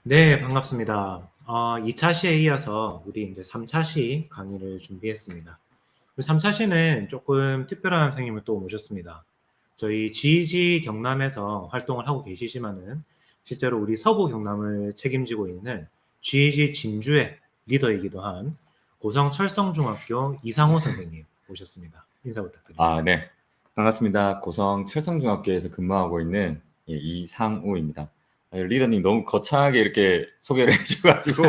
네, 반갑습니다. 2차 시에 이어서 우리 이제 3차 시 강의를 준비했습니다. 3차 시는 조금 특별한 선생님을 또 모셨습니다. 저희 GG 경남에서 활동을 하고 계시지만은 실제로 우리 서부 경남을 책임지고 있는 GG 진주의 리더이기도 한 고성 철성중학교 이상호 선생님 모셨습니다. 인사 부탁드립니다. 네. 반갑습니다. 고성 철성중학교에서 근무하고 있는 이상우입니다. 리더님 너무 거창하게 이렇게 소개를 해주셔가지고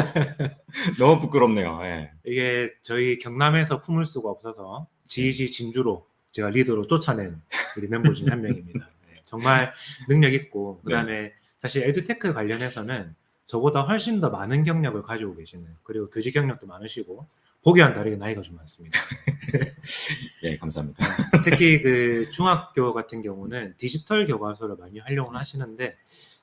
너무 부끄럽네요. 예. 이게 저희 경남에서 품을 수가 없어서 GG 진주로 제가 리더로 쫓아낸 우리 멤버 중에 한 명입니다. 네, 정말 능력 있고 그다음에 사실 에듀테크 관련해서는 저보다 훨씬 더 많은 경력을 가지고 계시는, 그리고 교직 경력도 많으시고 보기와는 다르게 나이가 좀 많습니다. 예, 감사합니다. 특히 그 중학교 같은 경우는 디지털 교과서를 많이 활용을 하시는데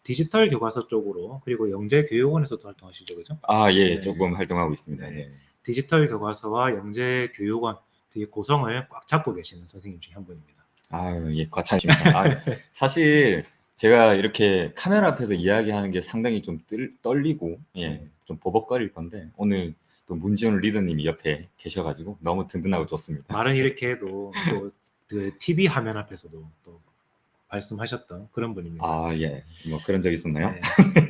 디지털 교과서 쪽으로, 그리고 영재교육원에서도 활동하시죠, 그죠? 예, 네. 조금 활동하고 있습니다. 네. 예. 디지털 교과서와 영재교육원 되게 고성을 꽉 잡고 계시는 선생님 중에 한 분입니다. 예, 과찬입니다. 사실 제가 이렇게 카메라 앞에서 이야기하는 게 상당히 좀 떨리고, 좀 버벅거릴 건데 오늘 또 문지훈 리더님이 옆에 계셔가지고 너무 든든하고 좋습니다. 말은 이렇게 해도 또 그 TV 화면 앞에서도 또 말씀하셨던 그런 분입니다. 예, 뭐 그런 적 있었나요?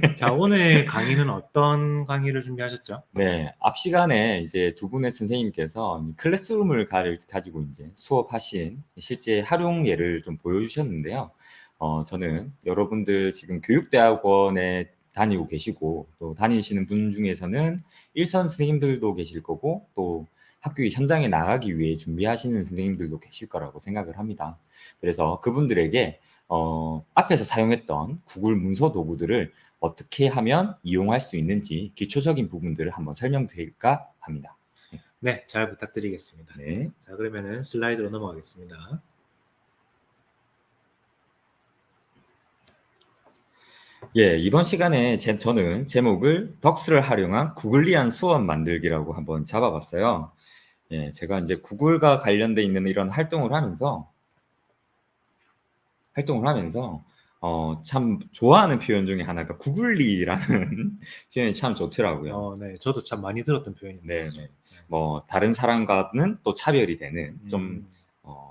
네. 자, 오늘 강의는 어떤 강의를 준비하셨죠? 네, 앞 시간에 이제 두 분의 선생님께서 클래스룸을 가지고 이제 수업하신 실제 활용 예를 좀 보여주셨는데요. 저는 여러분들 지금 교육대학원에 다니고 계시고 또 다니시는 분 중에서는 일선 선생님들도 계실 거고 또 학교 현장에 나가기 위해 준비하시는 선생님들도 계실 거라고 생각을 합니다. 그래서 그분들에게 앞에서 사용했던 구글 문서 도구들을 어떻게 하면 이용할 수 있는지 기초적인 부분들을 한번 설명드릴까 합니다. 네, 잘 부탁드리겠습니다. 네. 자, 그러면은 슬라이드로 넘어가겠습니다. 예, 이번 시간에 저는 제목을 덕스를 활용한 구글리한 수업 만들기라고 한번 잡아봤어요. 예, 제가 이제 구글과 관련돼 있는 이런 활동을 하면서 참 좋아하는 표현 중에 하나가 구글리라는 표현이 참 좋더라고요. 네, 저도 참 많이 들었던 표현인데. 네. 뭐 다른 사람과는 또 차별이 되는 좀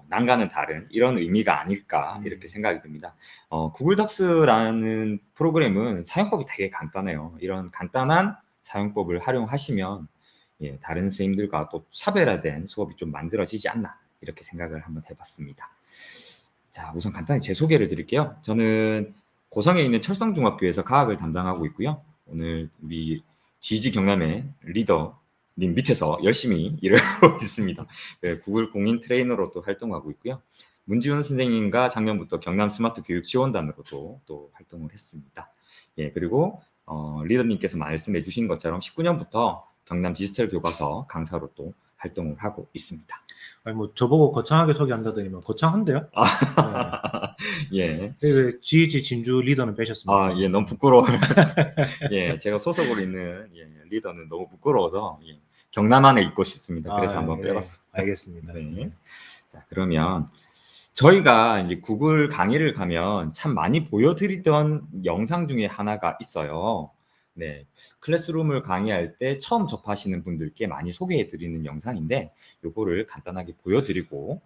난과는 다른 이런 의미가 아닐까 이렇게 생각이 듭니다. 구글 덕스라는 프로그램은 사용법이 되게 간단해요. 이런 간단한 사용법을 활용하시면 다른 선생님들과 또 차별화된 수업이 좀 만들어지지 않나 이렇게 생각을 한번 해봤습니다. 자, 우선 간단히 제 소개를 드릴게요. 저는 고성에 있는 철성중학교에서 과학을 담당하고 있고요. 오늘 우리 GG 경남의 리더님 밑에서 열심히 일을 하고 있습니다. 구글 공인 트레이너로 또 활동하고 있고요. 문지훈 선생님과 작년부터 경남 스마트 교육 지원단으로도 또 활동을 했습니다. 그리고 리더님께서 말씀해 주신 것처럼 19년부터 경남 디지털 교과서 강사로 또 활동을 하고 있습니다. 아니, 뭐 저보고 거창하게 소개한다더니만 거창한데요? 예. 왜 GG 진주 리더는 빼셨습니까? 예, 너무 부끄러워요. 예, 제가 소속으로 있는 리더는 너무 부끄러워서 경남 안에 있고 싶습니다. 그래서 한번 빼봤습니다. 알겠습니다. 네. 자, 그러면 저희가 이제 구글 강의를 가면 참 많이 보여드리던 영상 중에 하나가 있어요. 네, 클래스룸을 강의할 때 처음 접하시는 분들께 많이 소개해드리는 영상인데 요거를 간단하게 보여드리고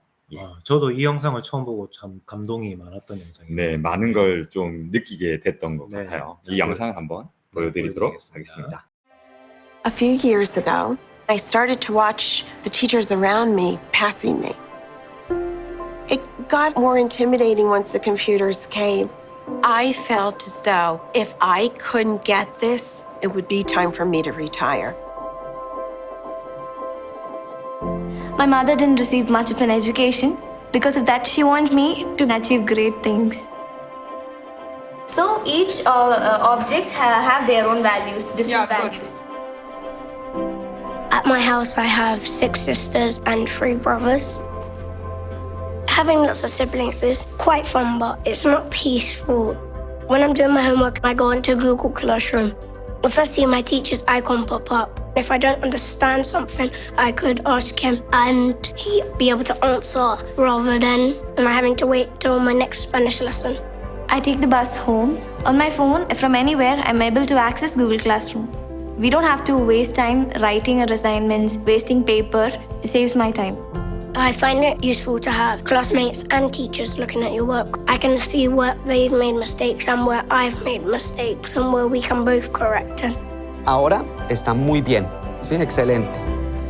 저도 이 영상을 처음 보고 참 감동이 많았던 영상이에요. 네, 많은 걸 좀 느끼게 됐던 것 같아요. 이 영상을 한번 보여드리도록 하겠습니다. A few years ago, I started to watch the teachers around me passing me. It got more intimidating once the computers came. I felt as though if I couldn't get this, it would be time for me to retire. My mother didn't receive much of an education. Because of that, she wants me to achieve great things. So each objects have their own values, different values. At my house, I have 6 sisters and 3 brothers. Having lots of siblings is quite fun, but it's not peaceful. When I'm doing my homework, I go into Google Classroom. If I see my teacher's icon pop up, if I don't understand something, I could ask him and he'd be able to answer rather than having to wait till my next Spanish lesson. I take the bus home On my phone, from anywhere, I'm able to access Google Classroom. We don't have to waste time writing our assignments, wasting paper. It saves my time. I find it useful to have classmates and teachers looking at your work. I can see where they've made mistakes and where I've made mistakes and where we can both correct them. Ahora está muy bien. Sí, excelente.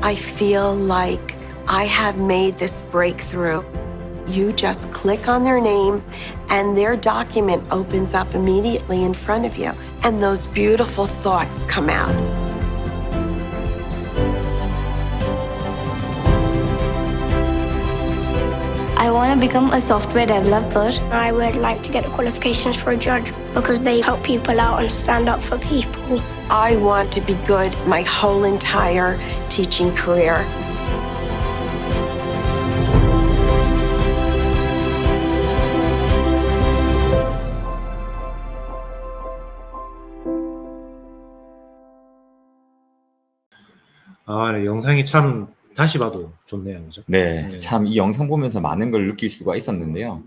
I feel like I have made this breakthrough. You just click on their name and their document opens up immediately in front of you, and those beautiful thoughts come out. I want to become a software developer. I would like to get the qualifications for a judge because they help people out and stand up for people. I want to be good my whole entire teaching career. 네, 영상이 참 다시 봐도 좋네요, 그죠? 네, 네. 참 이 영상 보면서 많은 걸 느낄 수가 있었는데요.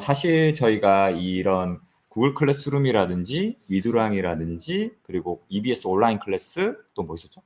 사실 저희가 이런 구글 클래스룸이라든지 위두랑이라든지 그리고 EBS 온라인 클래스 또 뭐 있었죠?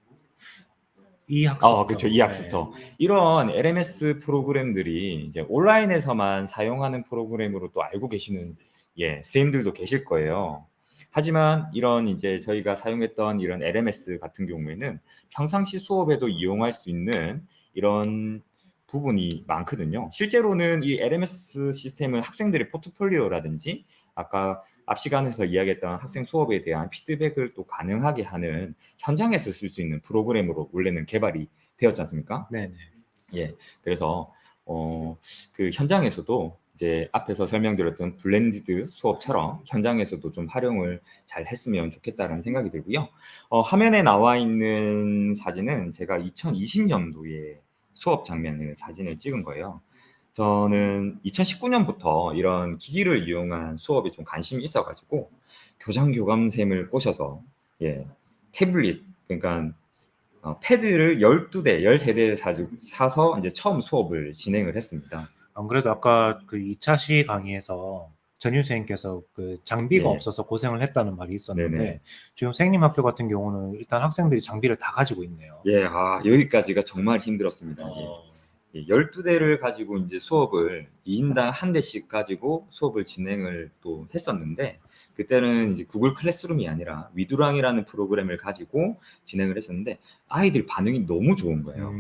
이학습터. 그렇죠. 이학습터. 이런 LMS 프로그램들이 이제 온라인에서만 사용하는 프로그램으로 또 알고 계시는 선생님들도 계실 거예요. 하지만 이런 이제 저희가 사용했던 이런 LMS 같은 경우에는 평상시 수업에도 이용할 수 있는 이런 부분이 많거든요. 실제로는 이 LMS 시스템은 학생들의 포트폴리오라든지 아까 앞 시간에서 이야기했던 학생 수업에 대한 피드백을 또 가능하게 하는 현장에서 쓸 수 있는 프로그램으로 원래는 개발이 되었지 않습니까? 네네. 예, 그래서 그 현장에서도 이제 앞에서 설명드렸던 블렌디드 수업처럼 현장에서도 좀 활용을 잘 했으면 좋겠다는 생각이 들고요. 화면에 나와 있는 사진은 제가 2020년도에 수업 장면을 사진을 찍은 거예요. 저는 2019년부터 이런 기기를 이용한 수업에 좀 관심이 있어가지고 교장 교감쌤을 꼬셔서 태블릿 그러니까 패드를 12대, 13대 사서 이제 처음 수업을 진행을 했습니다. 안 그래도 아까 그 2차 시 강의에서 전윤 선생님께서 그 장비가 네. 없어서 고생을 했다는 말이 있었는데 네네. 지금 선생님 학교 같은 경우는 일단 학생들이 장비를 다 가지고 있네요. 여기까지가 정말 힘들었습니다. 12대를 가지고 이제 수업을 2인당 한 대씩 가지고 수업을 진행을 또 했었는데 그때는 이제 구글 클래스룸이 아니라 위두랑이라는 프로그램을 가지고 진행을 했었는데 아이들 반응이 너무 좋은 거예요.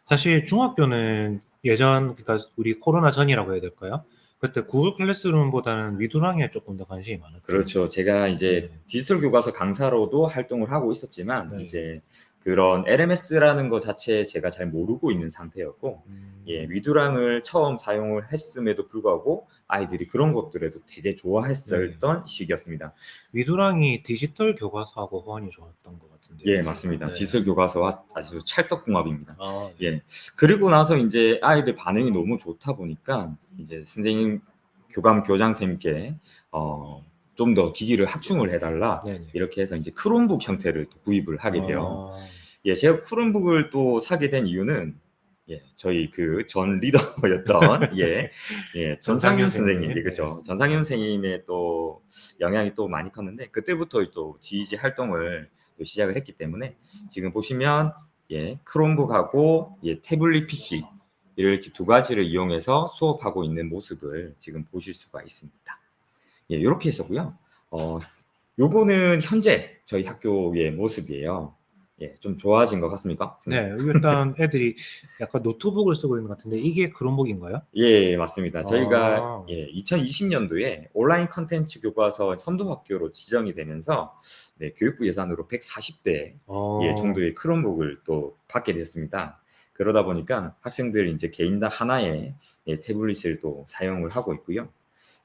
사실 중학교는 그러니까 우리 코로나 전이라고 해야 될까요? 그때 구글 클래스룸보다는 위두랑에 조금 더 관심이 많았죠. 그렇죠. 제가 이제 디지털 교과서 강사로도 활동을 하고 있었지만 이제 그런 LMS라는 것 자체에 제가 잘 모르고 있는 상태였고 위두랑을 처음 사용을 했음에도 불구하고 아이들이 그런 것들에도 되게 좋아했었던 시기였습니다. 위두랑이 디지털 교과서하고 호환이 좋았던 것 같은데. 예, 맞습니다. 디지털 교과서와 아주 찰떡궁합입니다. 네. 그리고 나서 이제 아이들 반응이 너무 좋다 보니까 이제 선생님 교장 선생님께 좀 더 기기를 확충을 해달라 이렇게 해서 이제 크롬북 형태를 또 구입을 하게 돼요. 제가 크롬북을 또 사게 된 이유는 저희 그 전 리더였던 전상윤 선생님, 그렇죠. 전상윤 선생님의 또 영향이 또 많이 컸는데 그때부터 또 GEG 활동을 또 시작을 했기 때문에 지금 보시면 크롬북하고 태블릿 PC 이렇게 두 가지를 이용해서 수업하고 있는 모습을 지금 보실 수가 있습니다. 이렇게 했었고요. 요거는 현재 저희 학교의 모습이에요. 좀 좋아진 것 같습니까? 네, 일단 애들이 약간 노트북을 쓰고 있는 것 같은데 이게 크롬북인가요? 예, 맞습니다. 저희가 2020년도에 온라인 컨텐츠 교과서 선도학교로 지정이 되면서 교육부 예산으로 140대 정도의 크롬북을 또 받게 됐습니다. 그러다 보니까 학생들 이제 개인당 하나의 태블릿을 또 사용을 하고 있고요.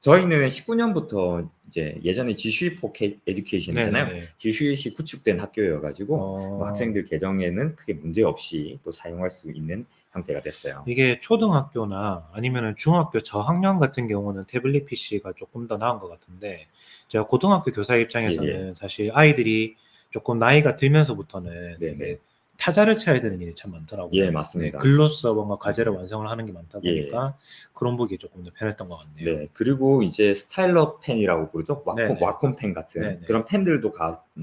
저희는 19년부터 이제 예전에 지슈이4 에듀케이션이잖아요. 지슈이시 구축된 학교여가지고 학생들 계정에는 크게 문제 없이 또 사용할 수 있는 형태가 됐어요. 이게 초등학교나 아니면 중학교 저학년 같은 경우는 태블릿 PC가 조금 더 나은 것 같은데 제가 고등학교 교사 입장에서는 사실 아이들이 조금 나이가 들면서부터는 이게 타자를 쳐야 되는 일이 참 많더라고요. 예, 맞습니다. 글로써 뭔가 과제를 완성을 하는 게 많다 예. 보니까 크롬북이 조금 더 편했던 것 같네요. 네, 그리고 이제 스타일러 펜이라고 부르죠. 네네. 와콤 펜 같은 네네. 그런 펜들도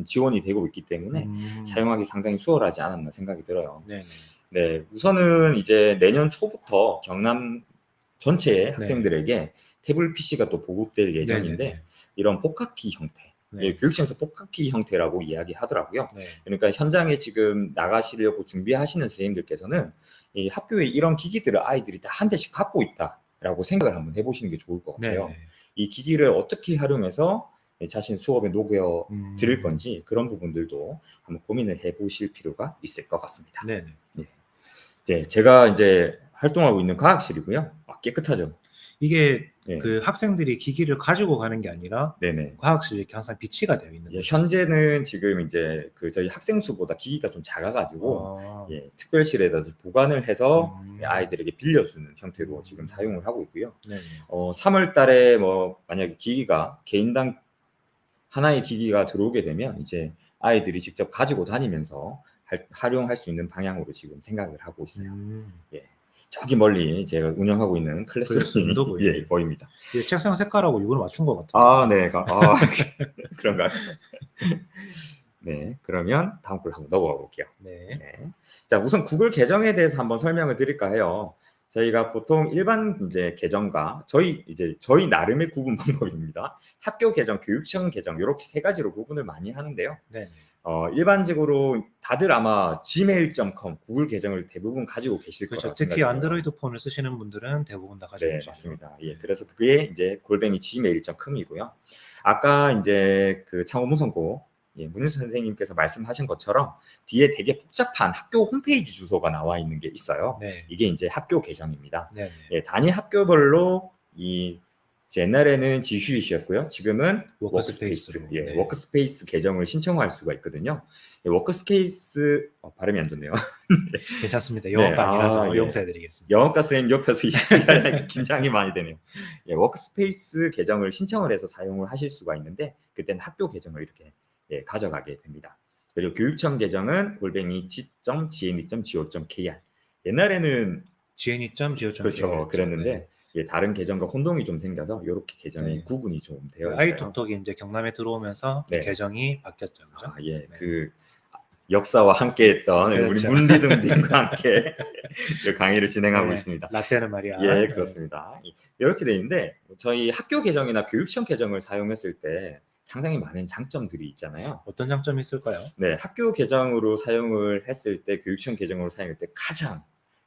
지원이 되고 있기 때문에 사용하기 상당히 수월하지 않았나 생각이 들어요. 네네. 네, 우선은 이제 내년 초부터 경남 전체 학생들에게 태블릿 PC가 또 보급될 예정인데 네네네. 이런 복합키 형태, 네. 예, 교육청에서 복합키 형태라고 이야기하더라고요. 네. 그러니까 현장에 지금 나가시려고 준비하시는 선생님들께서는 이 학교에 이런 기기들을 아이들이 다 한 대씩 갖고 있다라고 생각을 한번 해보시는 게 좋을 것 같아요. 네네. 이 기기를 어떻게 활용해서 자신 수업에 녹여 드릴 건지 그런 부분들도 한번 고민을 해보실 필요가 있을 것 같습니다. 네네. 네, 제가 이제 활동하고 있는 과학실이고요. 깨끗하죠. 이게 네. 그 학생들이 기기를 가지고 가는 게 아니라 네네. 과학실에 이렇게 항상 비치가 되어 있는 예, 거죠. 현재는 지금 이제 그 저희 학생 수보다 기기가 좀 작아가지고 아, 예, 특별실에다 보관을 해서 음. 아이들에게 빌려주는 형태로 지금 사용을 하고 있고요. 네네. 3월 달에 뭐 만약에 기기가 개인당 하나의 기기가 들어오게 되면 이제 아이들이 직접 가지고 다니면서 활용할 수 있는 방향으로 지금 생각을 하고 있어요. 예. 저기 멀리 제가 운영하고 있는 클래스룸이 클래스룸도 보이네요. 예, 보입니다. 이게 책상 색깔하고 이걸 맞춘 것 같아요. 아, 네. 그런가요? 네, 그러면 다음 걸 한번 넘어가 볼게요. 네. 네. 자, 우선 구글 계정에 대해서 한번 설명을 드릴까 해요. 저희가 보통 일반 이제 계정과 저희 나름의 구분 방법입니다. 학교 계정, 교육청 계정 이렇게 세 가지로 구분을 많이 하는데요. 네. 일반적으로 다들 아마 gmail.com 구글 계정을 대부분 가지고 계실 그렇죠. 거라고 특히 생각이 안드로이드 폰을 쓰시는 분들은 대부분 다 가지고 네, 계시죠. 맞습니다. 예, 그래서 그게 이제 골뱅이 gmail.com이고요. 아까 이제 그 창원무성고 문윤수 선생님께서 말씀하신 것처럼 뒤에 되게 복잡한 학교 홈페이지 주소가 나와 있는 게 있어요. 네. 이게 이제 학교 계정입니다. 네. 예, 단위 학교별로 옛날에는 지슈잇이었고요. 지금은 워크스페이스. 워크스페이스로. 예, 네. 워크스페이스 계정을 신청할 수가 있거든요. 예, 워크스페이스 발음이 안 좋네요. 괜찮습니다. 영어가 네, 아니라서 예. 용서해드리겠습니다. 영어과 선생님 옆에서 이야기하니까 긴장이 많이 되네요. 예, 워크스페이스 계정을 신청을 해서 사용을 하실 수가 있는데 그때는 학교 계정을 이렇게 가져가게 됩니다. 그리고 교육청 계정은 골뱅이 g.gn2.go.kr 옛날에는 gn2.go.kr 그렇죠. 그랬는데 다른 계정과 혼동이 좀 생겨서 이렇게 계정이 네. 구분이 좀 되어 있어요. 아이톡톡이 이제 경남에 들어오면서 네. 계정이 바뀌었죠. 그죠? 아, 예, 네. 그 역사와 함께했던 우리 그렇죠. 문리등님과 함께 이 강의를 진행하고 네. 있습니다. 라떼는 말이야. 예, 네. 그렇습니다. 이렇게 돼 있는데 저희 학교 계정이나 교육청 계정을 사용했을 때 상당히 많은 장점들이 있잖아요. 어떤 장점이 있을까요? 네, 학교 계정으로 사용을 했을 때 교육청 계정으로 사용할 때 가장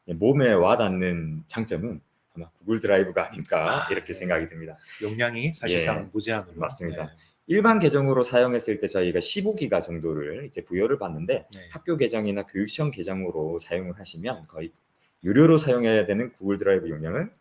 몸에 와닿는 장점은 아마 구글 드라이브가 아닐까 이렇게 네. 생각이 듭니다. 용량이 사실상 예, 무제한으로. 맞습니다. 네. 일반 계정으로 사용했을 때 저희가 15기가 정도를 이제 부여를 받는데 네. 학교 계정이나 교육청 계정으로 사용을 하시면 거의 유료로 사용해야 되는 구글 드라이브 용량은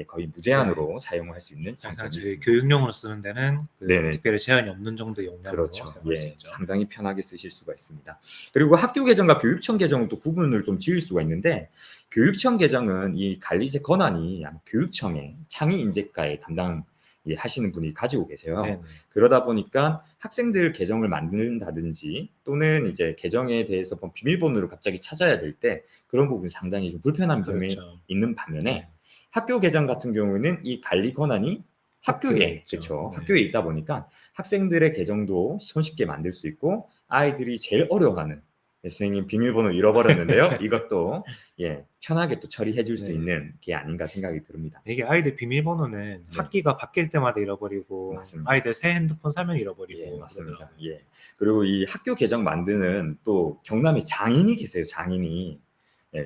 거의 무제한으로 사용을 할 수 있는 항상 장점이 저희 있습니다. 교육용으로 쓰는 데는 그 네네. 특별히 제한이 없는 정도의 용량으로 그렇죠. 사용할 수 예, 있죠. 상당히 편하게 쓰실 수가 있습니다. 그리고 학교 계정과 교육청 계정은 또 구분을 좀 지을 수가 있는데 교육청 계정은 이 관리제 권한이 아마 교육청의 창의 인재과에 담당 하시는 분이 가지고 계세요. 네. 그러다 보니까 학생들 계정을 만든다든지 또는 이제 계정에 대해서 비밀번호를 갑자기 찾아야 될 때 그런 부분이 상당히 좀 불편한 점이 그렇죠. 있는 반면에 네. 학교 계정 같은 경우에는 이 관리 권한이 학교에 학교에 있죠. 그렇죠. 네. 학교에 있다 보니까 학생들의 계정도 손쉽게 만들 수 있고 아이들이 제일 어려워하는 선생님 비밀번호 잃어버렸는데요. 이것도 편하게 또 처리해 줄 수 네. 있는 게 아닌가 생각이 듭니다. 이게 아이들 비밀번호는 학기가 바뀔 때마다 잃어버리고 맞습니다. 아이들 새 핸드폰 사면 잃어버리고 예, 맞습니다. 그러더라고요. 예. 그리고 이 학교 계정 만드는 또 경남에 장인이 계세요. 장인이.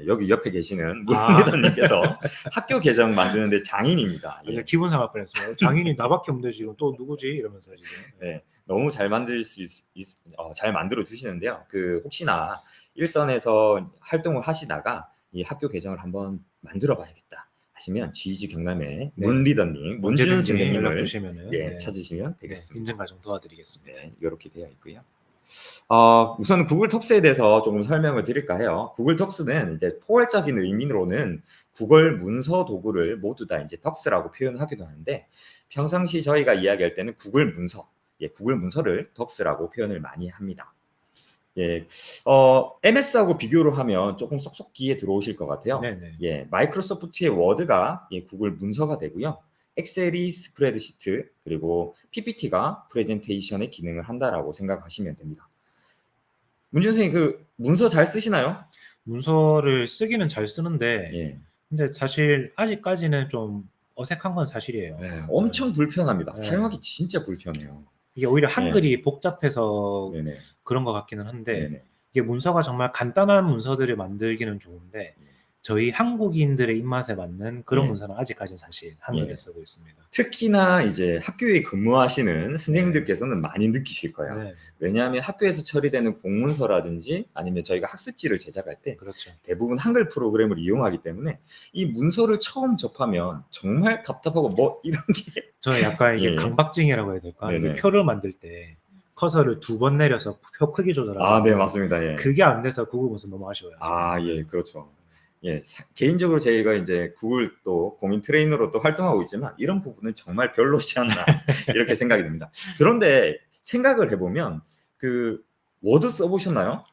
여기 옆에 계시는 문리더님께서 학교 계정 만드는데 장인입니다. 그래서 기분 상할 뻔했어요. 장인이 나밖에 없는데 지금 또 누구지 이러면서 지금. 네, 너무 잘 잘 만들어 주시는데요. 그 혹시나 일선에서 활동을 하시다가 이 학교 계정을 한번 만들어 봐야겠다 하시면 GG 경남의 네. 문리더님, 문준 언제든지 연락 선생님을 주시면은 찾으시면 네, 되겠습니다. 인증 과정 도와드리겠습니다. 네, 이렇게 되어 있고요. 우선 구글 덕스에 대해서 조금 설명을 드릴까 해요. 구글 덕스는 이제 포괄적인 의미로는 구글 문서 도구를 모두 다 이제 덕스라고 표현하기도 하는데 평상시 저희가 이야기할 때는 구글 문서를 덕스라고 표현을 많이 합니다. 예, MS하고 비교를 하면 조금 쏙쏙 귀에 들어오실 것 같아요. 네네. 예, 마이크로소프트의 워드가 구글 문서가 되고요. 엑셀이 스프레드시트, 그리고 PPT가 프레젠테이션의 기능을 한다라고 생각하시면 됩니다. 문준 선생님, 그 문서 잘 쓰시나요? 문서를 쓰기는 잘 쓰는데, 예, 근데 사실 아직까지는 좀 어색한 건 사실이에요. 네, 엄청 불편합니다. 네. 사용하기 진짜 불편해요. 이게 오히려 한글이 복잡해서 네네. 그런 것 같기는 한데, 네네. 이게 문서가 정말 간단한 문서들을 만들기는 좋은데, 저희 한국인들의 입맛에 맞는 그런 예. 문서는 아직까지는 사실 한글에 예. 쓰고 있습니다. 특히나 이제 학교에 근무하시는 선생님들께서는 많이 느끼실 거예요. 네, 왜냐하면 학교에서 처리되는 공문서라든지 아니면 저희가 학습지를 제작할 때 그렇죠. 대부분 한글 프로그램을 이용하기 때문에 이 문서를 처음 접하면 정말 답답하고 뭐 이런 게 저는 약간 이게 예. 강박증이라고 해야 될까? 이게 네네. 표를 만들 때 커서를 2번 내려서 표 크기 조절하잖아요. 아, 네, 맞습니다. 예. 그게 안 돼서 구글 문서 너무 아쉬워요. 아, 예, 그렇죠. 예, 개인적으로 저희가 이제 구글 또 공인 트레이너로 또 활동하고 있지만 이런 부분은 정말 별로지 않나 이렇게 생각이 듭니다. 그런데 생각을 해보면 그 워드 써보셨나요?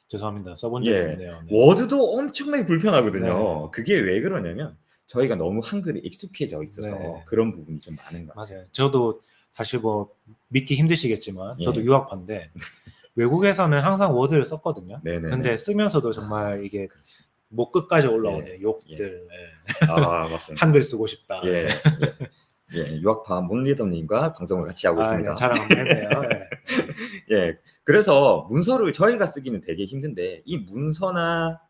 죄송합니다. 써본 적이 예, 없네요. 네. 워드도 엄청나게 불편하거든요. 네. 그게 왜 그러냐면 저희가 너무 한글에 익숙해져 있어서 네. 그런 부분이 좀 많은 것 같아요. 맞아요. 저도 사실 뭐 믿기 힘드시겠지만 저도 예. 유학파인데 외국에서는 항상 워드를 썼거든요. 네네네. 근데 쓰면서도 정말 이게 목 끝까지 올라오네요. 예. 욕들. 아, 맞습니다. 한글 쓰고 싶다. 예, 예, 유학파 문리더님과 방송을 같이 하고 있습니다. 네, 자랑 한번 했네요. 네. 예, 그래서 문서를 저희가 쓰기는 되게 힘든데 이 문서나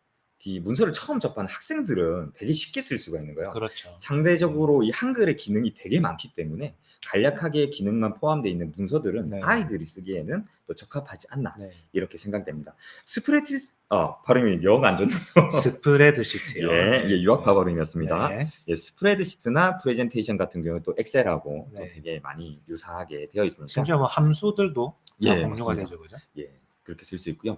이 문서를 처음 접하는 학생들은 되게 쉽게 쓸 수가 있는 거예요. 그렇죠. 상대적으로 이 한글의 기능이 되게 많기 때문에 간략하게 기능만 포함되어 있는 문서들은 네. 아이들이 쓰기에는 또 적합하지 않나 네. 이렇게 생각됩니다. 발음이 영 안 좋네요. 스프레드시트요. 예, 예, 유학파 발음이었습니다. 네. 예, 스프레드시트나 프레젠테이션 같은 경우는 또 엑셀하고 또 네. 되게 많이 유사하게 되어 있으니까 심지어 뭐 함수들도 다 예, 공유가 맞습니다. 되죠, 그죠? 예, 그렇게 쓸 수 있고요.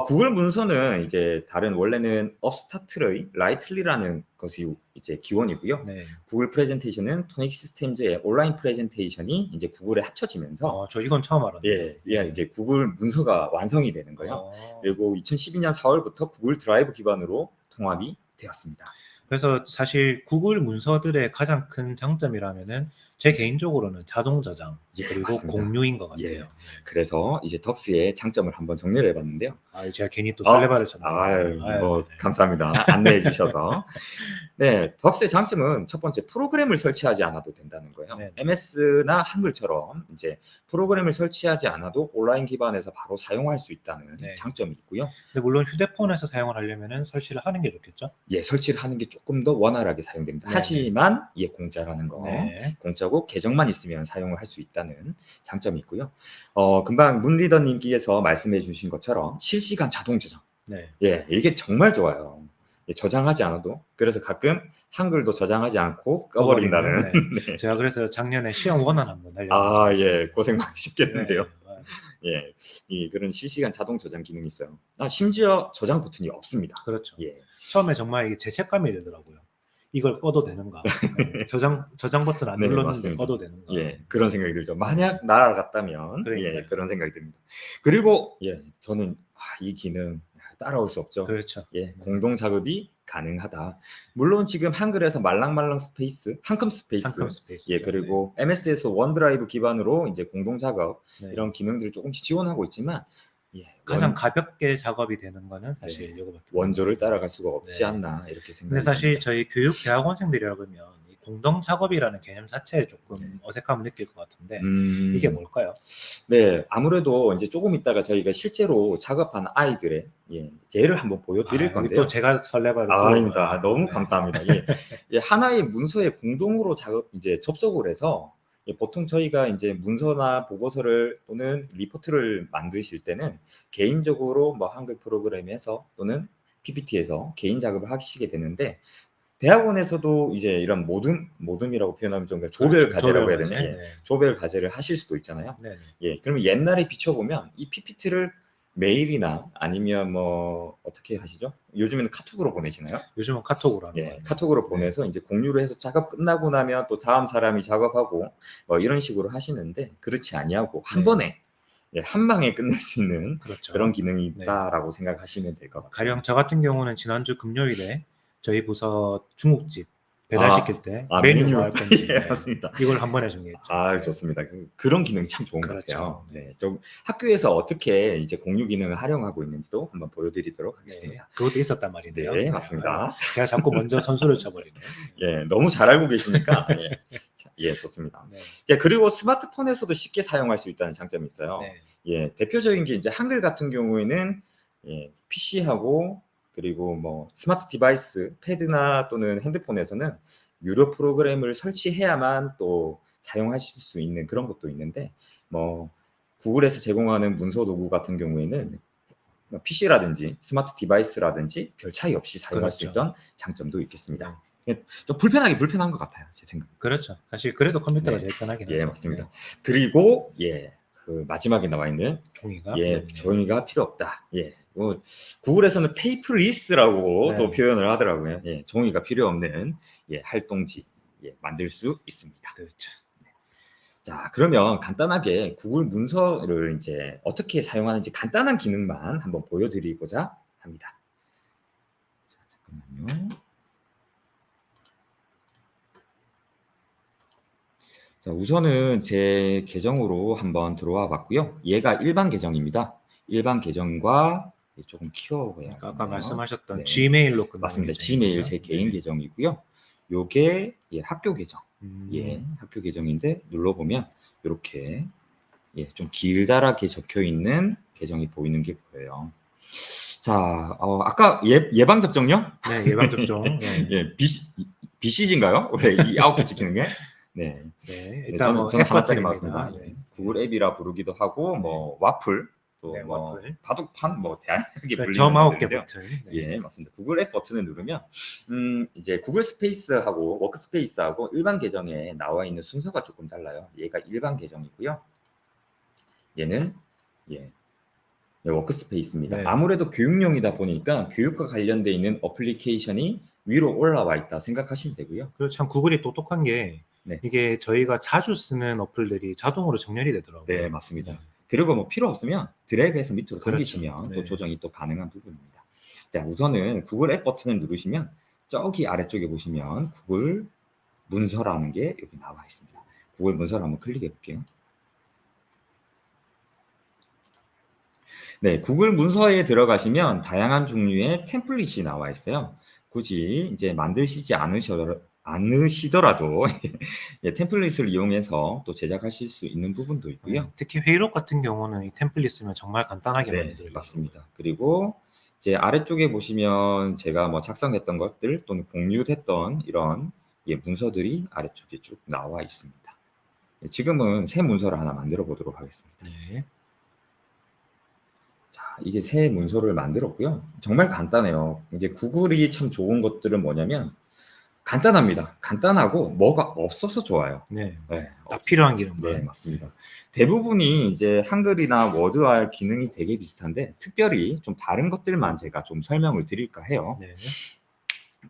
구글 문서는 이제 다른 원래는 업스타트의 라이틀리라는 것이 이제 기원이고요. 네. 구글 프레젠테이션은 토닉 시스템즈의 온라인 프레젠테이션이 이제 구글에 합쳐지면서 저 이건 처음 알았네요. 예, 이제 구글 문서가 완성이 되는 거예요. 그리고 2012년 4월부터 구글 드라이브 기반으로 통합이 되었습니다. 그래서 사실 구글 문서들의 가장 큰 장점이라면은 제 개인적으로는 자동 저장 예, 그리고 맞습니다. 공유인 것 같아요. 예. 네. 그래서 이제 덕스의 장점을 한번 정리를 해봤는데요. 제가 괜히 또 설레발을 쳤네요. 아유, 뭐 네. 감사합니다. 안내해 주셔서. 네, 덕스의 장점은 첫 번째 프로그램을 설치하지 않아도 된다는 거예요. 네. MS나 한글처럼 이제 프로그램을 설치하지 않아도 온라인 기반에서 바로 사용할 수 있다는 네. 장점이 있고요. 근데 물론 휴대폰에서 사용을 하려면은 설치를 하는 게 좋겠죠? 예, 설치를 하는 게 조금 더 원활하게 사용됩니다. 네. 하지만 예, 공짜라는 거. 네. 공짜고 계정만 있으면 사용을 할 수 있다는 장점이 있고요. 금방 문 리더님께서 말씀해 주신 것처럼 실시간 자동 저장. 네. 예, 이게 정말 좋아요. 예, 저장하지 않아도. 그래서 가끔 한글도 저장하지 않고 꺼버린다는. 네. 제가 그래서 작년에 시험 원안 한번 아, 날려봤어요. 예, 고생 많으셨겠는데요. 네. 예, 그런 실시간 자동 저장 기능이 있어요. 심지어 저장 버튼이 없습니다. 그렇죠. 예, 처음에 정말 이게 죄책감이 들더라고요. 이걸 꺼도 되는가? 저장 버튼 안 네, 눌렀는데 맞습니다. 꺼도 되는가? 예, 그런 생각이 들죠. 만약 날아갔다면, 그러니까요. 예, 그런 생각이 듭니다. 그리고, 예, 저는, 이 기능 따라올 수 없죠. 그렇죠. 예, 공동 작업이 가능하다. 물론 지금 한글에서 말랑말랑 스페이스, 한컴 스페이스, 한컴 스페이스. 예, 그리고 MS에서 원드라이브 기반으로 이제 공동 작업, 네. 이런 기능들을 조금씩 지원하고 있지만, 예, 가장 가볍게 작업이 되는 거는 사실 네. 이거밖에 원조를 없는 것 같아요. 따라갈 수가 없지 네. 않나 이렇게 생각합니다. 근데 사실 저희 교육 대학원생들이라 그러면 이 공동 작업이라는 개념 자체에 조금 네. 어색함을 느낄 것 같은데 이게 뭘까요? 네, 아무래도 이제 조금 있다가 저희가 실제로 작업한 아이들의 예를 한번 보여드릴 건데요. 또 제가 설레발을 아닙니다. 너무 네. 감사합니다. 예, 하나의 문서에 공동으로 이제 접속을 해서 보통 저희가 이제 문서나 보고서를 또는 리포트를 만드실 때는 개인적으로 뭐 한글 프로그램에서 또는 PPT에서 개인 작업을 하시게 되는데 대학원에서도 이제 이런 모둠이라고 표현하면 좀 조별 과제라고 해야 되나? 예, 조별 과제를 하실 수도 있잖아요. 네. 예, 그러면 옛날에 비춰보면 이 PPT를 메일이나 아니면 뭐 어떻게 하시죠? 요즘에는 카톡으로 보내시나요? 요즘은 카톡으로 하는 거예요. 카톡으로 보내서 이제 공유를 해서 작업 끝나고 나면 또 다음 사람이 작업하고 뭐 이런 식으로 하시는데 그렇지 아니하고 한 네. 번에 예, 한 방에 끝낼 수 있는 그렇죠. 그런 기능이 있다라고 생각하시면 될 것 같아요. 가령 저 같은 경우는 지난주 금요일에 저희 부서 중국집 배달시킬 때 메뉴 뭐 할 건지 예, 맞습니다. 이걸 한 번에 정리했죠. 아, 좋습니다. 그런 기능이 참 좋은 것 그렇죠. 같아요. 네, 좀 학교에서 어떻게 이제 공유 기능을 활용하고 있는지도 한번 보여드리도록 하겠습니다. 그것도 있었단 말인데요. 네, 맞습니다. 제가 자꾸 먼저 선수를 쳐버리네요. 예, 너무 잘 알고 계시니까 예, 예, 좋습니다. 네. 예, 그리고 스마트폰에서도 쉽게 사용할 수 있다는 장점이 있어요. 네. 예, 대표적인 게 이제 한글 같은 경우에는 예, PC하고 그리고 뭐 스마트 디바이스, 패드나 또는 핸드폰에서는 유료 프로그램을 설치해야만 또 사용하실 수 있는 그런 것도 있는데 뭐 구글에서 제공하는 문서 도구 같은 경우에는 PC라든지 스마트 디바이스라든지 별 차이 없이 사용할 수 그렇죠. 있던 장점도 있겠습니다. 좀 불편한 것 같아요, 제 생각. 그렇죠. 사실 그래도 컴퓨터가 네. 제일 편하긴 예, 하죠. 맞습니다. 네. 그리고 예, 그 마지막에 나와 있는 종이가 예, 필요 없네요. 종이가 필요 없다. 예, 뭐 구글에서는 페이퍼리스라고 네. 또 표현을 하더라고요. 예, 종이가 필요 없는 예, 활동지 예, 만들 수 있습니다. 그렇죠. 자, 그러면 간단하게 구글 문서를 이제 어떻게 사용하는지 간단한 기능만 한번 보여드리고자 합니다. 자, 잠깐만요. 자, 우선은 제 계정으로 한번 들어와 봤고요. 얘가 일반 계정입니다. 일반 계정과 조금 키워봐야 아까 하겠네요. 말씀하셨던 네. Gmail로 끝나는 맞습니다. 계정이고요. 지메일 제 개인 네. 계정이고요. 요게 예, 학교 계정. 예, 음. 학교 계정인데 눌러보면 이렇게 예, 좀 길다랗게 적혀 있는 계정이 보이는 게 보여요. 자, 아까 예방 접종요? 네, 예방 접종. 네. 예, BCG인가요? 원래 이 9개 찍히는 게? 네. 네, 일단 저는, 뭐 저는 앱 하나짜리 버튼입니다. 맞습니다. 네. 구글 앱이라 부르기도 하고 뭐 와플 또 네, 뭐 와플. 바둑판 뭐 다양하게 불리는 점 9개 것들인데요. 버튼. 네. 예, 맞습니다. 구글 앱 버튼을 누르면 이제 구글 스페이스하고 워크스페이스하고 일반 계정에 나와 있는 순서가 조금 달라요. 얘가 일반 계정이고요. 얘는 예, 워크스페이스입니다. 네. 아무래도 교육용이다 보니까 교육과 관련돼 있는 어플리케이션이 위로 올라와 있다 생각하시면 되고요. 그리고 참 구글이 똑똑한 게 네. 이게 저희가 자주 쓰는 어플들이 자동으로 정렬이 되더라고요. 네, 맞습니다. 네. 그리고 뭐 필요 없으면 드래그해서 밑으로 그렇죠. 당기시면 네. 또 조정이 또 가능한 부분입니다. 자, 우선은 구글 앱 버튼을 누르시면 저기 아래쪽에 보시면 구글 문서라는 게 여기 나와 있습니다. 구글 문서를 한번 클릭해 볼게요. 네, 구글 문서에 들어가시면 다양한 종류의 템플릿이 나와 있어요. 굳이 이제 만드시지 않으시더라도 예, 템플릿을 이용해서 또 제작하실 수 있는 부분도 있고요. 네, 특히 회의록 같은 경우는 이 템플릿 쓰면 정말 간단하게 네, 만들어요. 맞습니다. 그리고 이제 아래쪽에 보시면 제가 뭐 작성했던 것들 또는 공유됐던 이런 예, 문서들이 아래쪽에 쭉 나와 있습니다. 예, 지금은 새 문서를 하나 만들어 보도록 하겠습니다. 네. 자, 이게 새 문서를 만들었고요. 정말 간단해요. 이제 구글이 참 좋은 것들은 뭐냐면 간단합니다. 간단하고 뭐가 없어서 좋아요. 네. 네, 딱 필요한 기능만. 네, 맞습니다. 대부분이 이제 한글이나 워드와 기능이 되게 비슷한데 특별히 좀 다른 것들만 제가 좀 설명을 드릴까 해요. 네.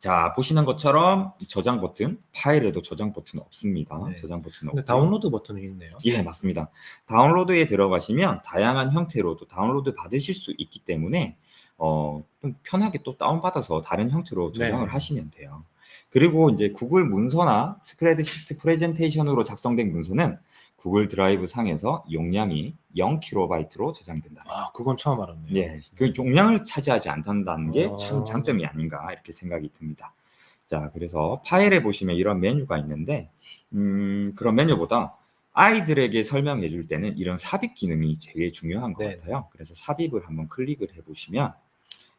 자, 보시는 것처럼 저장 버튼, 파일에도 저장 버튼 없습니다. 네. 저장 버튼 근데 없고. 다운로드 버튼이 있네요. 예, 맞습니다. 다운로드에 들어가시면 다양한 형태로도 다운로드 받으실 수 있기 때문에 좀 편하게 또 다운받아서 다른 형태로 저장을 네. 하시면 돼요. 그리고 이제 구글 문서나 스프레드시트 프레젠테이션으로 작성된 문서는 구글 드라이브 상에서 용량이 0kb로 저장된다. 아, 그건 처음 알았네요. 예, 그 용량을 차지하지 않는다는 게 참 아. 장점이 아닌가 이렇게 생각이 듭니다. 자, 그래서 파일에 보시면 이런 메뉴가 있는데 그런 메뉴보다 아이들에게 설명해 줄 때는 이런 삽입 기능이 제일 중요한 것 네. 같아요. 그래서 삽입을 한번 클릭을 해보시면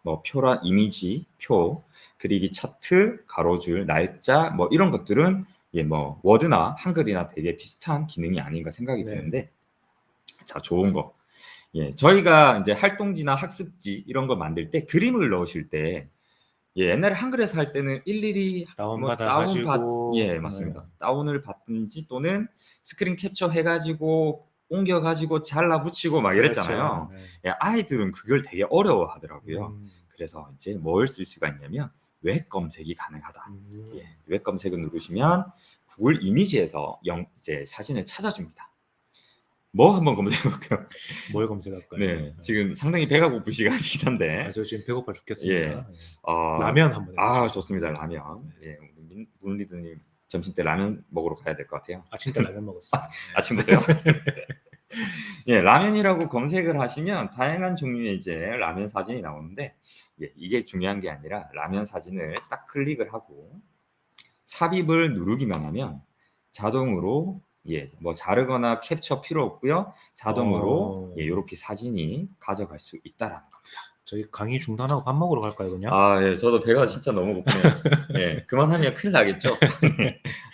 뭐 표라 이미지, 표, 그리기 차트, 가로줄, 날짜 뭐 이런 것들은 예, 뭐 워드나 한글이나 되게 비슷한 기능이 아닌가 생각이 네. 드는데 자, 좋은 거. 예, 저희가 이제 활동지나 학습지 이런 거 만들 때 그림을 넣으실 때 예, 옛날에 한글에서 할 때는 일일이 다운받아가지고. 예, 맞습니다. 네. 다운을 받든지 또는 스크린 캡처 해가지고 옮겨가지고 잘라붙이고 막 이랬잖아요. 그렇죠. 네. 예, 아이들은 그걸 되게 어려워하더라고요. 음. 그래서 이제 뭘 쓸 수가 있냐면 웹 검색이 가능하다. 음. 예, 웹 검색을 누르시면 구글 이미지에서 이제 사진을 찾아줍니다. 뭐 한번 검색해볼까요? 뭘 검색할까요? 네, 지금 상당히 배가 고픈 시간이긴 한데. 저 지금 배고파 죽겠습니다. 예. 라면 한번 해보시죠. 좋습니다. 라면. 예, 문 리더님 점심 때 라면 먹으러 가야 될 것 같아요. 아침 때 라면 먹었어요. 아침부터요? 예, 라면이라고 검색을 하시면 다양한 종류의 이제 라면 사진이 나오는데, 예, 이게 중요한 게 아니라 라면 사진을 딱 클릭을 하고 삽입을 누르기만 하면 자동으로 뭐 자르거나 캡처 필요 없고요. 자동으로 이렇게 사진이 가져갈 수 있다라는 겁니다. 저희 강의 중단하고 밥 먹으러 갈까요, 그냥? 예, 저도 배가 진짜 너무 고프네요. 예, 그만하면 큰일 나겠죠.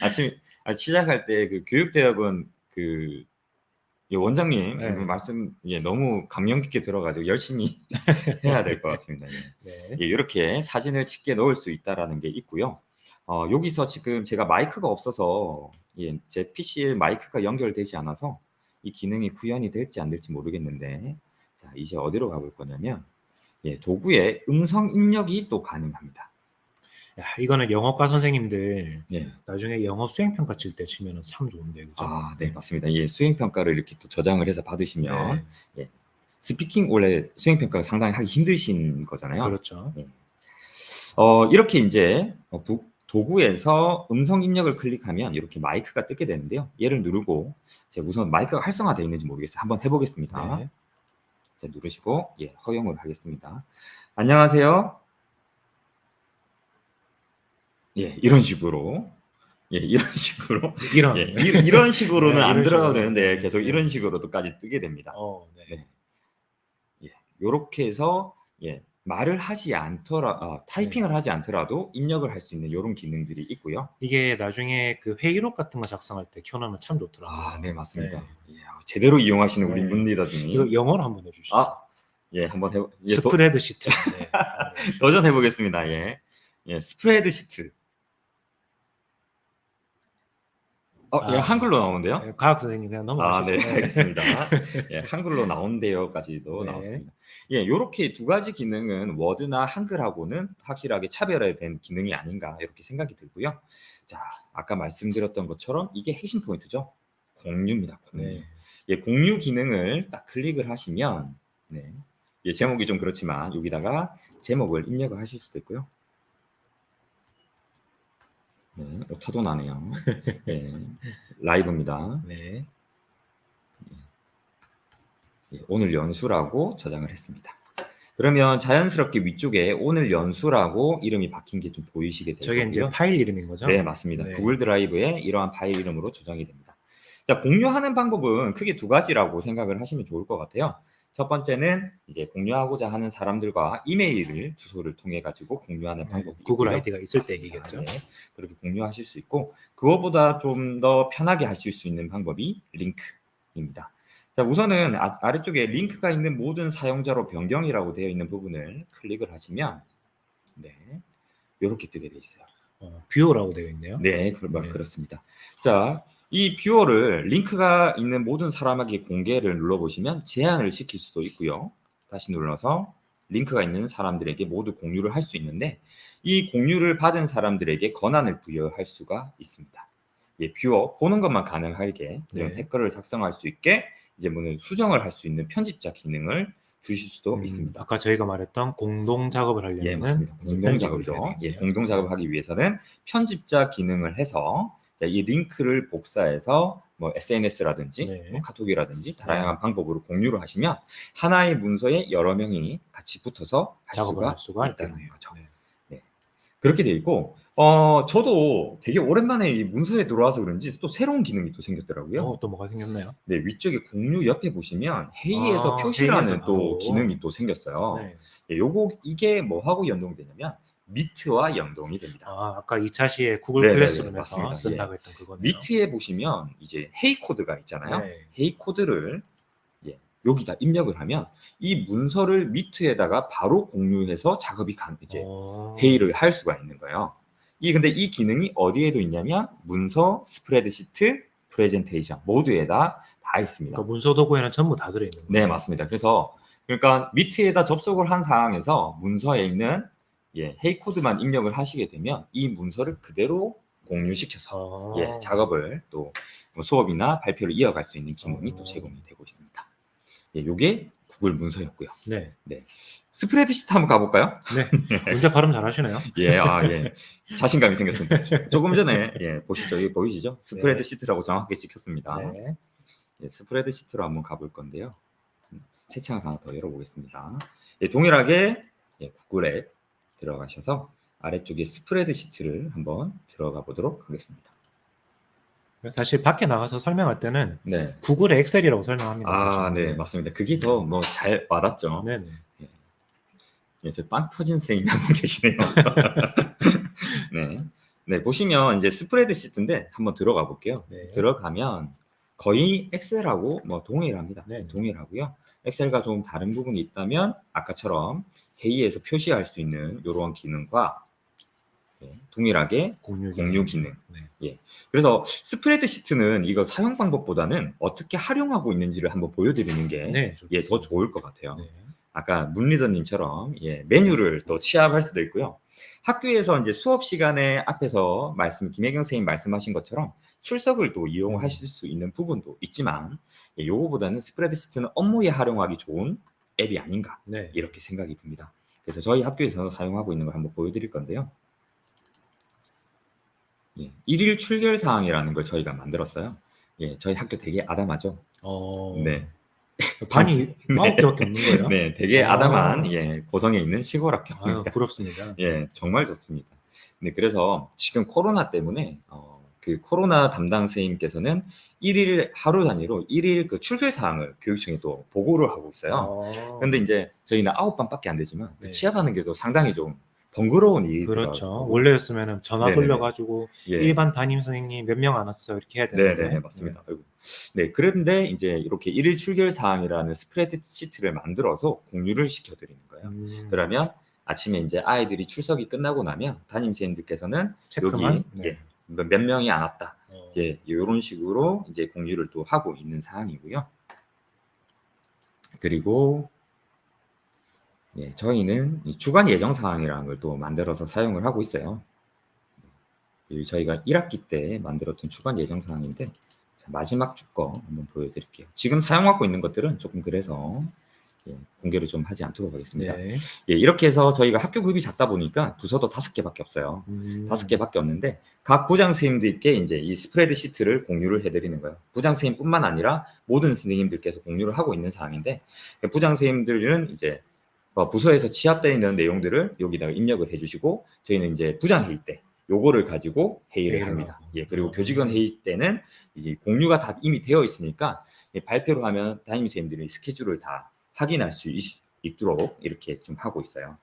아침 시작할 때 그 교육대학원 그 원장님 말씀 너무 감명 깊게 들어가지고 열심히 해야 될 것 같습니다. 예. 이렇게 사진을 쉽게 넣을 수 있다라는 게 있고요. 여기서 지금 제가 마이크가 없어서 제 PC에 마이크가 연결되지 않아서 이 기능이 구현이 될지 안 될지 모르겠는데, 자, 이제 어디로 가볼 거냐면 도구에 음성 입력이 또 가능합니다. 야, 이거는 영어과 선생님들 예. 나중에 영어 수행평가 칠 때 치면 참 좋은데, 그죠? 네, 맞습니다. 수행평가를 이렇게 또 저장을 해서 받으시면 스피킹 원래 수행평가가 상당히 하기 힘드신 거잖아요. 그렇죠. 이렇게 이제 도구에서 음성 입력을 클릭하면 이렇게 마이크가 뜨게 되는데요. 얘를 누르고 제가 우선 마이크가 활성화되어 있는지 모르겠어요. 한번 해보겠습니다. 네. 자, 누르시고 허용을 하겠습니다. 안녕하세요. 이런 식으로 이런 식으로는 네, 안 이런 들어가도 식으로. 되는데 계속 이런 식으로도까지 뜨게 됩니다. 네. 이렇게 해서 말을 하지 않더라 타이핑을 하지 않더라도 입력을 할 수 있는 이런 기능들이 있고요. 이게 나중에 그 회의록 같은 거 작성할 때 켜놓으면 참 좋더라고요. 네, 맞습니다. 제대로 이용하시는 우리 문 리더님. 이거 영어로 한번 해주시죠. 한번 스프레드 시트. 도전해 보겠습니다. 스프레드 시트. 한글로 나오는데요? 과학 선생님 그냥 넘어가시죠. 네, 알겠습니다. 한글로 나온대요까지도 나왔습니다. 이렇게 두 가지 기능은 워드나 한글하고는 확실하게 차별화된 기능이 아닌가 이렇게 생각이 들고요. 자, 아까 말씀드렸던 것처럼 이게 핵심 포인트죠. 공유입니다. 공유. 공유 기능을 딱 클릭을 하시면 제목이 좀 그렇지만 여기다가 제목을 입력을 하실 수도 있고요. 오타도 나네요. 라이브입니다. 오늘 연수라고 저장을 했습니다. 그러면 자연스럽게 위쪽에 오늘 연수라고 이름이 박힌 게 좀 보이시게 되고요. 저게 이제 파일 이름인 거죠? 네, 맞습니다. 구글 드라이브에 이러한 파일 이름으로 저장이 됩니다. 자, 공유하는 방법은 크게 두 가지라고 생각을 하시면 좋을 것 같아요. 첫 번째는 이제 공유하고자 하는 사람들과 이메일 주소를 통해 가지고 공유하는 방법이 구글 있고요. 아이디가 있을 때 얘기겠죠. 그렇게 공유하실 수 있고, 그거보다 좀 더 편하게 하실 수 있는 방법이 링크입니다. 자, 우선은 아래쪽에 링크가 있는 모든 사용자로 변경이라고 되어 있는 부분을 클릭을 하시면 이렇게 뜨게 돼 있어요. 뷰어라고 되어 있네요. 그렇습니다. 자, 이 뷰어를 링크가 있는 모든 사람에게 공개를 눌러보시면 제한을 시킬 수도 있고요. 다시 눌러서 링크가 있는 사람들에게 모두 공유를 할 수 있는데, 이 공유를 받은 사람들에게 권한을 부여할 수가 있습니다. 뷰어 보는 것만 가능하게 댓글을 작성할 수 있게 이제 수정을 할 수 있는 편집자 기능을 주실 수도 있습니다. 아까 저희가 말했던 공동 작업을 하려면 맞습니다. 공동 작업이죠. 공동 작업을 하기 위해서는 편집자 기능을 해서 이 링크를 복사해서 SNS라든지 카톡이라든지 다양한 방법으로 공유를 하시면 하나의 문서에 여러 명이 같이 붙어서 작업을 할 수가 있다는 거죠. 그렇게 돼 있고, 저도 되게 오랜만에 이 문서에 들어와서 그런지 또 새로운 기능이 또 생겼더라고요. 또 뭐가 생겼나요? 위쪽에 공유 옆에 보시면 회의에서 표시라는 회의에서 또 기능이 또 생겼어요. 이게 뭐하고 연동이 되냐면 미트와 연동이 됩니다. 아까 2차 시에 구글 클래스룸에서 쓴다고 했던 그거네요. 미트에 보시면 이제 헤이 코드가 있잖아요. 헤이 코드를 여기다 입력을 하면 이 문서를 미트에다가 바로 공유해서 작업이 회의를 할 수가 있는 거예요. 근데 이 기능이 어디에도 있냐면 문서, 스프레드시트, 프레젠테이션 모두에다 다 있습니다. 그러니까 문서 도구에는 전부 다 들어있는 거예요. 네, 맞습니다. 그러니까 미트에다 접속을 한 상황에서 문서에 있는 헤이 코드만 입력을 하시게 되면 이 문서를 그대로 공유시켜서 어. 작업을 또뭐 수업이나 발표를 이어갈 수 있는 기능이 또 제공이 되고 있습니다. 요게 구글 문서였고요. 네. 스프레드시트 한번 가볼까요? 네. 문제 발음 잘하시네요. 예. 자신감이 생겼습니다. 조금 전에 보시죠. 여기 보이시죠? 스프레드시트라고 정확하게 찍혔습니다. 네. 스프레드시트로 한번 가볼 건데요. 새 창을 하나 더 열어보겠습니다. 동일하게 구글 앱 들어가셔서 아래쪽에 스프레드시트를 한번 들어가 보도록 하겠습니다. 사실 밖에 나가서 설명할 때는 네. 구글의 엑셀이라고 설명합니다. 네, 맞습니다. 그게 더 뭐 잘 와닿죠. 네네. 저 빵 터진 선생님이 한 분 계시네요. 네, 보시면 이제 스프레드시트인데 한번 들어가 볼게요. 네. 들어가면 거의 엑셀하고 뭐 동일합니다. 네. 동일하고요. 엑셀과 좀 다른 부분이 있다면 아까처럼 회의에서 표시할 수 있는 이런 기능과 동일하게 공유 기능. 그래서 스프레드시트는 이거 사용 방법보다는 어떻게 활용하고 있는지를 한번 보여드리는 게 더 좋을 것 같아요. 네. 아까 문리더님처럼 메뉴를 또 취합할 수도 있고요. 학교에서 이제 수업 시간에 앞에서 김혜경 선생님 말씀하신 것처럼 출석을 또 이용하실 수 있는 부분도 있지만 요거보다는 스프레드시트는 업무에 활용하기 좋은 앱이 아닌가 이렇게 생각이 듭니다. 그래서 저희 학교에서 사용하고 있는 걸 한번 보여드릴 건데요. 일일 출결 사항이라는 걸 저희가 만들었어요. 저희 학교 되게 아담하죠. 네. 반이 9개밖에 없는 거예요? 네, 되게 아담한 고성에 있는 시골 학교입니다. 부럽습니다. 정말 좋습니다. 네, 그래서 지금 코로나 때문에 그 코로나 담당 선생님께서는 하루 단위로 일일 그 출결 사항을 교육청에 또 보고를 하고 있어요. 그런데 이제 저희는 9반밖에 안 되지만 취합하는 게 또 상당히 좀 번거로운 일이더라고요. 그렇죠. 원래였으면은 전화 돌려가지고 일반 담임 선생님 몇 명 안 왔어요 이렇게 해야 되는데. 네, 맞습니다. 그런데 이제 이렇게 일일 출결 사항이라는 스프레드시트를 만들어서 공유를 시켜드리는 거예요. 그러면 아침에 이제 아이들이 출석이 끝나고 나면 담임 선생님들께서는 체크만? 여기 몇 명이 안 왔다. 이런 식으로 이제 공유를 또 하고 있는 상황이고요. 그리고 저희는 이 주간 예정 사항이라는 걸 또 만들어서 사용을 하고 있어요. 저희가 1학기 때 만들었던 주간 예정 사항인데 마지막 주 거 한번 보여드릴게요. 지금 사용하고 있는 것들은 조금 그래서 공개를 좀 하지 않도록 하겠습니다. 이렇게 해서 저희가 학교 급이 작다 보니까 부서도 5개밖에 없어요. 5개밖에 없는데 각 부장 선생님들께 이제 이 스프레드 시트를 공유를 해드리는 거예요. 부장 선생님뿐만 아니라 모든 선생님들께서 공유를 하고 있는 사항인데 부장 선생님들은 이제 부서에서 취합되어 있는 내용들을 여기다가 입력을 해주시고 저희는 이제 부장 회의 때 요거를 가지고 회의를 합니다. 그리고 교직원 회의 때는 이제 공유가 다 이미 되어 있으니까 발표를 하면 담임 선생님들이 스케줄을 다 확인할 수 있도록 이렇게 좀 하고 있어요.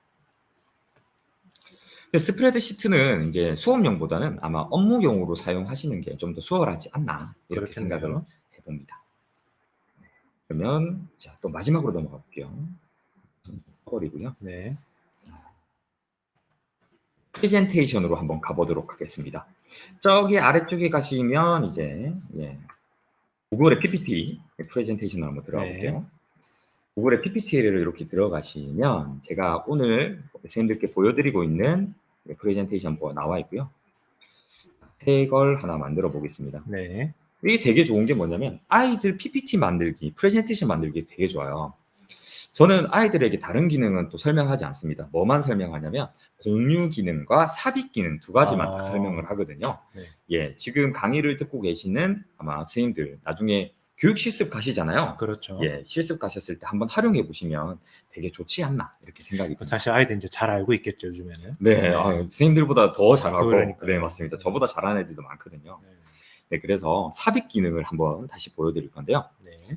스프레드시트는 이제 수업용보다는 아마 업무용으로 사용하시는 게 좀 더 수월하지 않나 이렇게 생각을 해봅니다. 그러면 자, 또 마지막으로 넘어가 볼게요. 버리고요. 프레젠테이션으로 한번 가보도록 하겠습니다. 저기 아래쪽에 가시면 이제 구글의 PPT 프레젠테이션으로 한번 들어가 볼게요. 구글의 PPT를 이렇게 들어가시면 제가 오늘 선생님들께 보여드리고 있는 프레젠테이션 나와 있고요. 이걸 하나 만들어 보겠습니다. 이게 되게 좋은 게 뭐냐면 아이들 PPT 만들기, 프레젠테이션 만들기 되게 좋아요. 저는 아이들에게 다른 기능은 또 설명하지 않습니다. 뭐만 설명하냐면 공유 기능과 삽입 기능 두 가지만 딱 설명을 하거든요. 지금 강의를 듣고 계시는 아마 선생님들 나중에 교육 실습 가시잖아요. 그렇죠. 실습 가셨을 때 한번 활용해 보시면 되게 좋지 않나 이렇게 생각이 듭니다. 사실 아이들 이제 잘 알고 있겠죠 요즘에는. 선생님들보다 더 잘하고. 그러니까요. 맞습니다. 저보다 잘하는 애들도 많거든요. 그래서 삽입 기능을 한번 다시 보여드릴 건데요.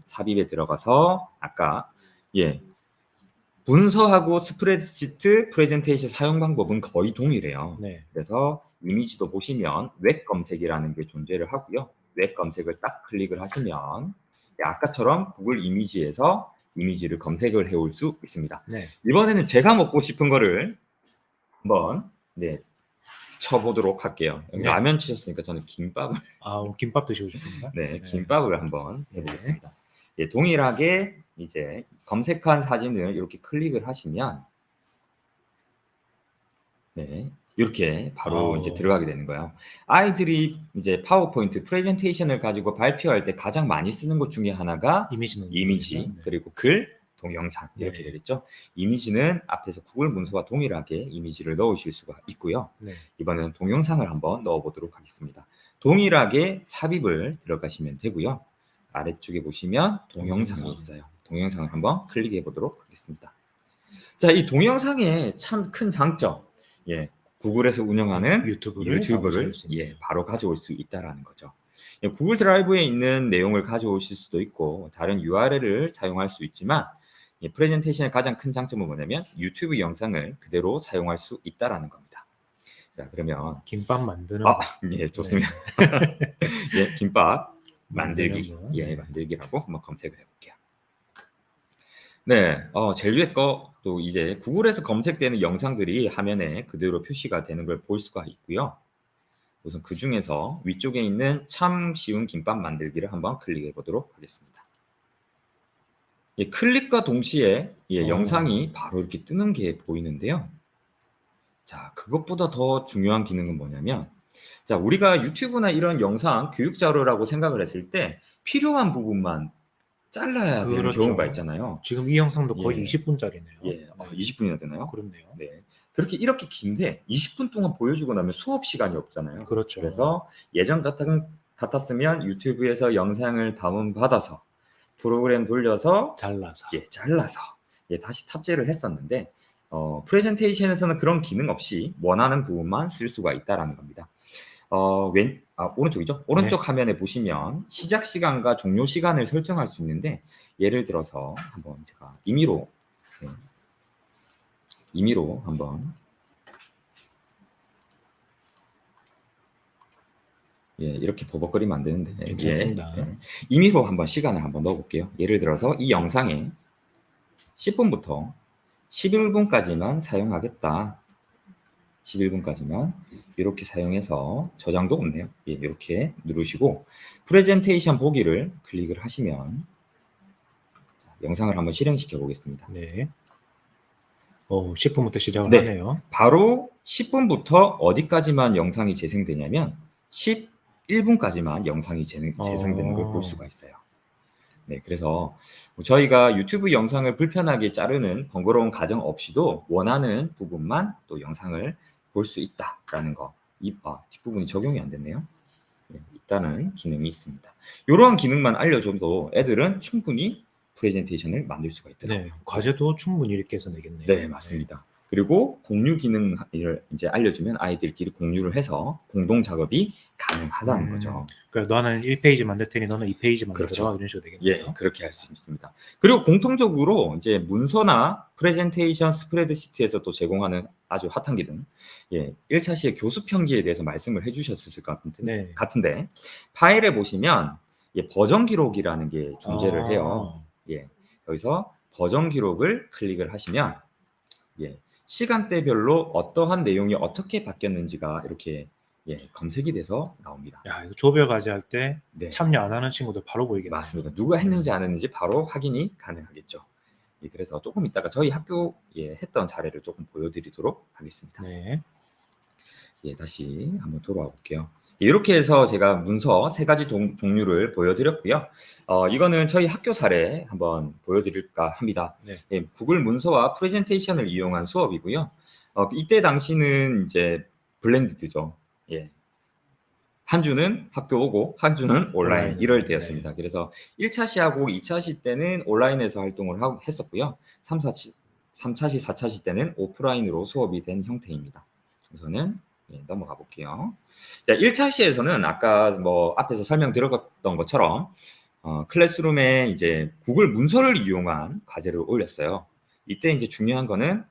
삽입에 들어가서 아까 문서하고 스프레드시트 프레젠테이션 사용 방법은 거의 동일해요. 그래서 이미지도 보시면 웹 검색이라는 게 존재를 하고요. 웹 검색을 딱 클릭을 하시면 아까처럼 구글 이미지에서 이미지를 검색을 해올 수 있습니다. 이번에는 제가 먹고 싶은 거를 한번 쳐보도록 할게요. 라면 치셨으니까 저는 김밥을 김밥 드시고 싶습니다. 김밥을 한번 해보겠습니다. 동일하게 이제 검색한 사진을 이렇게 클릭을 하시면 이렇게 바로 이제 들어가게 되는 거예요. 아이들이 이제 파워포인트 프레젠테이션을 가지고 발표할 때 가장 많이 쓰는 것 중에 하나가 이미지는 이미지, 네. 그리고 글, 동영상 이렇게 네. 되겠죠. 이미지는 앞에서 구글 문서와 동일하게 이미지를 넣으실 수가 있고요. 네. 이번에는 동영상을 한번 넣어보도록 하겠습니다. 동일하게 삽입을 들어가시면 되고요. 아래쪽에 보시면 동영상이 있어요. 동영상을 한번 클릭해 보도록 하겠습니다. 자, 이 동영상의 참 큰 장점, 예, 구글에서 운영하는 유튜브를 바로 가져올 수 있다라는 거죠. 예, 구글 드라이브에 있는 내용을 가져오실 수도 있고 다른 URL을 사용할 수 있지만 예, 프레젠테이션의 가장 큰 장점은 뭐냐면 유튜브 영상을 그대로 사용할 수 있다라는 겁니다. 자, 그러면 김밥 만드는 예, 좋습니다. 예, 김밥 만들기, 만드는 거. 예, 만들기라고 한번 검색을 해볼게요. 네, 제일 위에 또 이제 구글에서 검색되는 영상들이 화면에 그대로 표시가 되는 걸 볼 수가 있고요. 우선 그 중에서 위쪽에 있는 참 쉬운 김밥 만들기를 한번 클릭해 보도록 하겠습니다. 예, 클릭과 동시에 영상이 바로 이렇게 뜨는 게 보이는데요. 자, 그것보다 더 중요한 기능은 뭐냐면, 자, 우리가 유튜브나 이런 영상 교육 자료라고 생각을 했을 때 필요한 부분만 잘라야 되는 그렇죠. 경우가 있잖아요. 지금 이 영상도 거의 예. 20분짜리네요. 예, 20분이나 되나요? 그렇네요. 네. 그렇게 이렇게 긴데 20분 동안 보여주고 나면 수업 시간이 없잖아요. 그렇죠. 그래서 예전 같았으면 유튜브에서 영상을 다운받아서 프로그램 돌려서 잘라서. 잘라서 다시 탑재를 했었는데 프레젠테이션에서는 그런 기능 없이 원하는 부분만 쓸 수가 있다라는 겁니다. 오른쪽이죠? 오른쪽 화면에 보시면 시작 시간과 종료 시간을 설정할 수 있는데 예를 들어서 한번 제가 임의로 한번 이렇게 버벅거리면 안 되는데 괜찮습니다. 임의로 한번 시간을 한번 넣어볼게요. 예를 들어서 이 영상에 10분부터 11분까지만 사용하겠다. 11분까지만 이렇게 사용해서 저장도 없네요. 이렇게 누르시고 프레젠테이션 보기를 클릭을 하시면 영상을 한번 실행시켜 보겠습니다. 네. 10분부터 시작을 네. 하네요. 바로 10분부터 어디까지만 영상이 재생되냐면 11분까지만 영상이 재생되는 걸 볼 수가 있어요. 네, 그래서 저희가 유튜브 영상을 불편하게 자르는 번거로운 과정 없이도 원하는 부분만 또 영상을 볼 수 있다라는 거. 뒷부분이 적용이 안 됐네요. 있다는 기능이 있습니다. 이러한 기능만 알려줘도 애들은 충분히 프레젠테이션을 만들 수가 있더라고요. 네, 과제도 충분히 이렇게 해서 내겠네요. 네, 맞습니다. 그리고 공유 기능을 이제 알려주면 아이들끼리 공유를 해서 공동 작업이 가능하다는 거죠. 그러니까 너는 1페이지 만들 테니 너는 2페이지 만들어. 그렇죠. 이런 식으로 되겠네요. 그렇게 할 수 있습니다. 그리고 공통적으로 이제 문서나 프레젠테이션 스프레드시트에서 또 제공하는 아주 핫한 기능, 1차 시에 교수 편기에 대해서 말씀을 해주셨을 것 같은데 파일에 보시면 버전 기록이라는 게 존재를 해요. 여기서 버전 기록을 클릭을 하시면 시간대별로 어떠한 내용이 어떻게 바뀌었는지가 이렇게 검색이 돼서 나옵니다. 야, 이거 조별 과제 할 때 네. 참여 안 하는 친구들 바로 보이겠네요. 맞습니다. 누가 했는지 안 했는지 바로 확인이 가능하겠죠. 그래서 조금 이따가 저희 학교 했던 사례를 조금 보여드리도록 하겠습니다. 네. 다시 한번 돌아와 볼게요. 이렇게 해서 제가 문서 3가지 종류를 보여드렸고요. 이거는 저희 학교 사례 한번 보여드릴까 합니다. 네. 구글 문서와 프레젠테이션을 이용한 수업이고요. 이때 당시는 이제 블렌디드죠. 한 주는 학교 오고 한 주는 온라인 이럴 때였습니다. 그래서 1차 시하고 2차 시 때는 온라인에서 활동을 했었고요. 3차 시, 4차 시 때는 오프라인으로 수업이 된 형태입니다. 우선은 넘어가 볼게요. 1차 시에서는 아까 앞에서 설명드렸던 것처럼 클래스룸에 이제 구글 문서를 이용한 과제를 올렸어요. 이때 이제 중요한 거는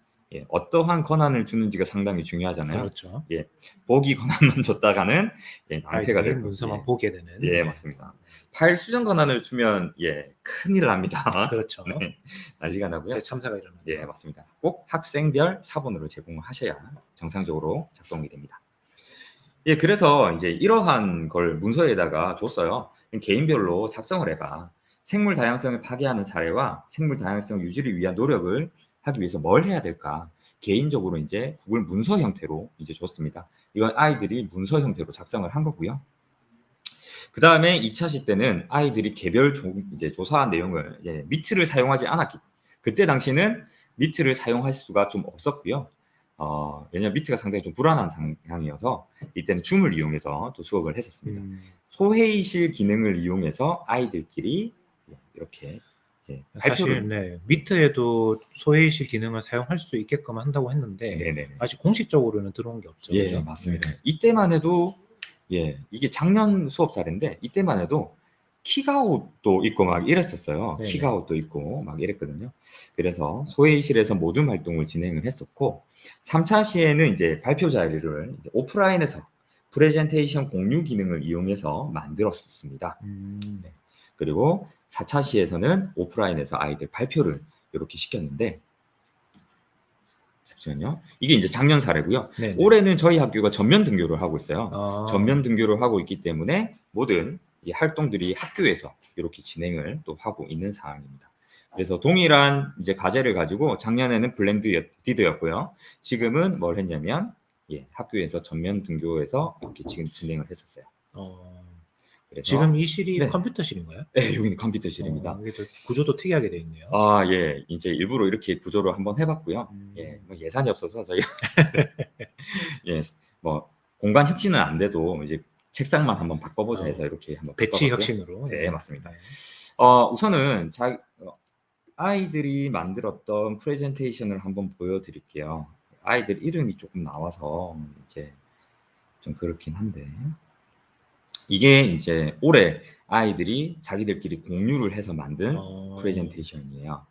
어떠한 권한을 주는지가 상당히 중요하잖아요. 그렇죠. 보기 권한만 줬다가는 낭패가 되고 문서만 보게 되는. 맞습니다. 파일 수정 권한을 주면 큰일 납니다. 그렇죠. 난리가 나고요. 참사가 일어나죠. 맞습니다. 꼭 학생별 사본으로 제공하셔야 정상적으로 작동이 됩니다. 그래서 이제 이러한 걸 문서에다가 줬어요. 개인별로 작성을 해봐. 생물 다양성을 파괴하는 사례와 생물 다양성 유지를 위한 노력을 하기 위해서 뭘 해야 될까? 개인적으로 이제 구글 문서 형태로 이제 줬습니다. 이건 아이들이 문서 형태로 작성을 한 거고요. 그 다음에 2차 시 때는 아이들이 개별 이제 조사한 내용을 이제 미트를 사용하지 않았기, 그때 당시는 미트를 사용할 수가 좀 없었고요. 왜냐면 미트가 상당히 좀 불안한 상황이어서 이때는 줌을 이용해서 또 수업을 했었습니다. 소회의실 기능을 이용해서 아이들끼리 이렇게 이제 발표를. 사실 네, 미트에도 소회의실 기능을 사용할 수 있게끔 한다고 했는데 네네. 아직 공식적으로는 들어온 게 없죠. 예, 그죠? 맞습니다. 네. 이때만 해도 이게 작년 수업 사례인데 이때만 해도 킥아웃도 있고 막 이랬었어요. 네네. 킥아웃도 있고 막 이랬거든요. 그래서 소회의실에서 모든 활동을 진행을 했었고 3차 시에는 이제 발표 자리를 이제 오프라인에서 프레젠테이션 공유 기능을 이용해서 만들었습니다. 네. 그리고 4차 시에서는 오프라인에서 아이들 발표를 이렇게 시켰는데, 잠시만요. 이게 이제 작년 사례고요. 네네. 올해는 저희 학교가 전면 등교를 하고 있어요. 아. 전면 등교를 하고 있기 때문에 모든 이 활동들이 학교에서 이렇게 진행을 또 하고 있는 상황입니다. 그래서 동일한 이제 과제를 가지고 작년에는 블렌디드였고요. 지금은 뭘 했냐면 학교에서 전면 등교해서 이렇게 지금 진행을 했었어요. 그래서 지금 이 실이 네. 컴퓨터실인가요? 네, 여기는 컴퓨터실입니다. 이게 또 구조도 특이하게 돼 있네요. 아, 예. 이제 일부러 이렇게 구조를 한번 해봤고요. 예. 뭐 예산이 없어서 저희가 뭐 공간 혁신은 안 돼도 이제 책상만 한번 바꿔보자 해서 이렇게 한번 배치 바꿔봤고요. 혁신으로. 네, 맞습니다. 네. 우선은 아이들이 만들었던 프레젠테이션을 한번 보여드릴게요. 아이들 이름이 조금 나와서 이제 좀 그렇긴 한데, 이게 이제 올해 아이들이 자기들끼리 공유를 해서 만든 프레젠테이션이에요.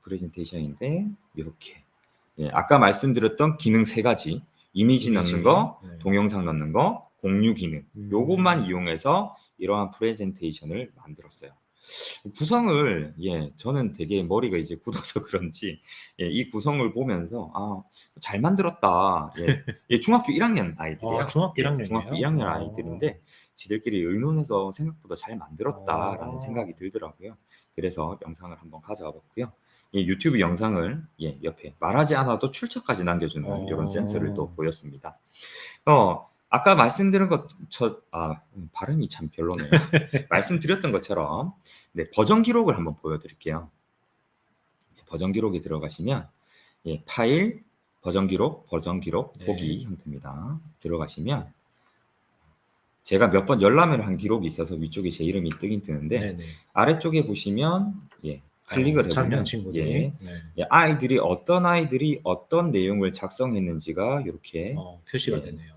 프레젠테이션인데 이렇게 아까 말씀드렸던 기능 3가지, 이미지 넣는 거, 네. 동영상 넣는 거, 공유 기능, 요것만 이용해서 이러한 프레젠테이션을 만들었어요. 구성을 저는 되게 머리가 이제 굳어서 그런지 이 구성을 보면서 잘 만들었다. 중학교 1학년 아이들이에요. 중학교 1학년이에요? 중학교 1학년 아이들인데 지들끼리 의논해서 생각보다 잘 만들었다라는 생각이 들더라고요. 그래서 영상을 한번 가져와 봤고요. 이 유튜브 영상을 옆에 말하지 않아도 출처까지 남겨주는 이런 센스를 또 보였습니다. 아까 말씀드린 발음이 참 별로네요. 말씀드렸던 것처럼 버전 기록을 한번 보여드릴게요. 버전 기록에 들어가시면 파일, 버전 기록 보기 형태입니다. 들어가시면 제가 몇 번 열람을 한 기록이 있어서 위쪽에 제 이름이 뜨긴 뜨는데 아래쪽에 보시면 클릭을 해보면 친구들이 아이들이 어떤 내용을 작성했는지가 이렇게 표시가 되네요.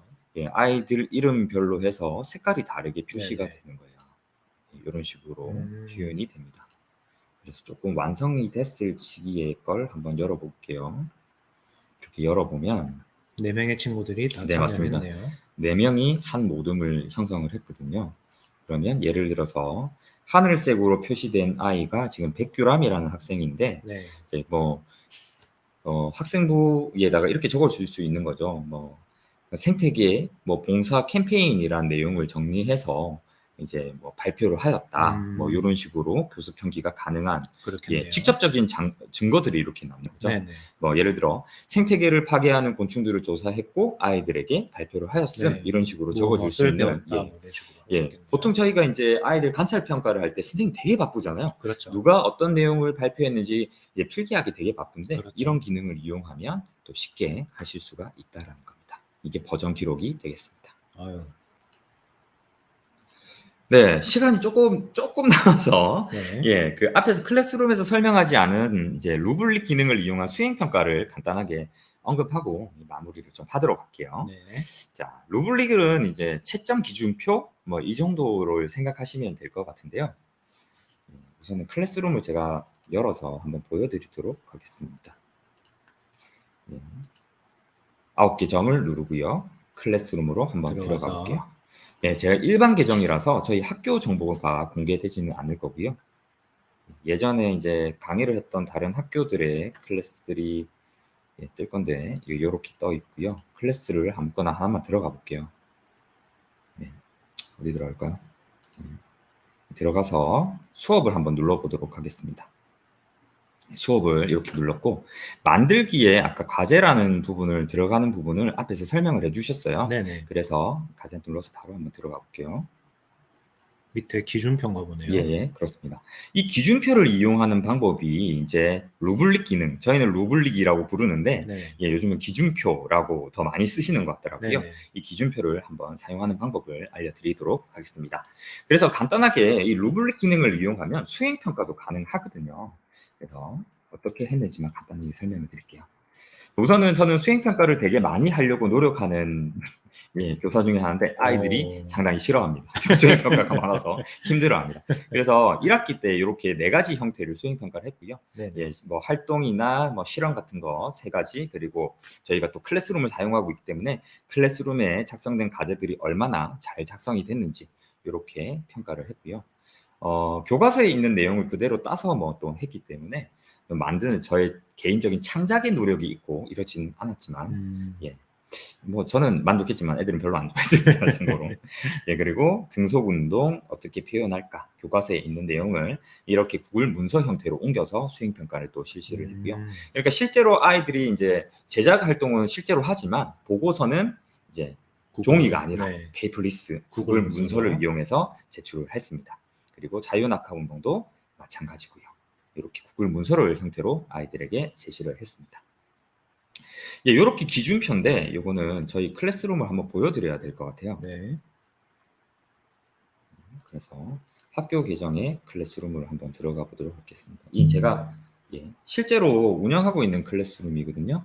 아이들 이름별로 해서 색깔이 다르게 표시가 되는 거예요. 이런 식으로 표현이 됩니다. 그래서 조금 완성이 됐을 시기의 걸 한번 열어볼게요. 이렇게 열어보면 4명의 친구들이 다 맞습니다. 참여했네요. 4명이 한 모둠을 형성을 했거든요. 그러면 예를 들어서 하늘색으로 표시된 아이가 지금 백규람이라는 학생인데 이제 학생부에다가 이렇게 적어줄 수 있는 거죠. 생태계 봉사 캠페인이란 내용을 정리해서 이제 발표를 하였다. 이런 식으로 교수 편기가 가능한 직접적인 증거들이 이렇게 나오는 거죠. 예를 들어 생태계를 파괴하는 곤충들을 조사했고 아이들에게 발표를 하였음. 이런 식으로 적어줄 수 있는. 보통 저희가 이제 아이들 관찰 평가를 할 때 선생님 되게 바쁘잖아요. 그렇죠. 누가 어떤 내용을 발표했는지 필기하기 되게 바쁜데 이런 기능을 이용하면 또 쉽게 하실 수가 있다라는 겁니다. 이게 버전 기록이 되겠습니다. 시간이 조금 남아서 그 앞에서 클래스룸에서 설명하지 않은 이제 루블릭 기능을 이용한 수행 평가를 간단하게 언급하고 마무리를 좀 하도록 할게요. 자, 루블릭은 이제 채점 기준표 이 정도를 생각하시면 될 것 같은데요. 우선은 클래스룸을 제가 열어서 한번 보여드리도록 하겠습니다. 9개 점을 누르고요. 클래스룸으로 한번 들어가 볼게요. 제가 일반 계정이라서 저희 학교 정보가 공개되지는 않을 거고요. 예전에 이제 강의를 했던 다른 학교들의 클래스들이 뜰 건데 이렇게 떠 있고요. 클래스를 아무거나 하나만 들어가 볼게요. 어디 들어갈까요? 들어가서 수업을 한번 눌러보도록 하겠습니다. 수업을 이렇게 눌렀고, 만들기에 아까 과제라는 부분을 들어가는 부분을 앞에서 설명을 해주셨어요. 네네. 그래서 과제 눌러서 바로 한번 들어가 볼게요. 밑에 기준표인가 보네요. 예, 그렇습니다. 이 기준표를 이용하는 방법이 이제 루블릭 기능, 저희는 루블릭이라고 부르는데 네. 예, 요즘은 기준표라고 더 많이 쓰시는 것 같더라고요. 네네. 이 기준표를 한번 사용하는 방법을 알려드리도록 하겠습니다. 그래서 간단하게 이 루블릭 기능을 이용하면 수행평가도 가능하거든요. 그래서 어떻게 했는지만 간단히 설명을 드릴게요. 우선은 저는 수행평가를 되게 많이 하려고 노력하는 예, 교사 중에 하나인데 아이들이 상당히 싫어합니다. 수행평가가 많아서 힘들어합니다. 그래서 1학기 때 이렇게 4가지 형태를 수행평가를 했고요. 네네. 예, 뭐 활동이나 뭐 실험 같은 거 3가지, 그리고 저희가 또 클래스룸을 사용하고 있기 때문에 클래스룸에 작성된 과제들이 얼마나 잘 작성이 됐는지 이렇게 평가를 했고요. 교과서에 있는 내용을 그대로 따서 뭐 또 했기 때문에 만드는 저의 개인적인 창작의 노력이 있고 이러지는 않았지만 예, 뭐 저는 만족했지만 애들은 별로 안 좋아했습니다. 정도로. 예, 그리고 등속 운동 어떻게 표현할까, 교과서에 있는 내용을 이렇게 구글 문서 형태로 옮겨서 수행 평가를 또 실시를 했고요. 그러니까 실제로 아이들이 이제 제작 활동은 실제로 하지만 보고서는 이제 종이가 아니라 네. 페이퍼리스 구글 구글 문서를 문서로. 이용해서 제출을 했습니다. 그리고 자유낙하 운동도 마찬가지고요. 이렇게 구글 문서를 형태로 아이들에게 제시를 했습니다. 예, 이렇게 기준표인데 이거는 저희 클래스룸을 한번 보여드려야 될 것 같아요. 네. 그래서 학교 계정의 클래스룸을 한번 들어가 보도록 하겠습니다. 이 제가 예, 실제로 운영하고 있는 클래스룸이거든요.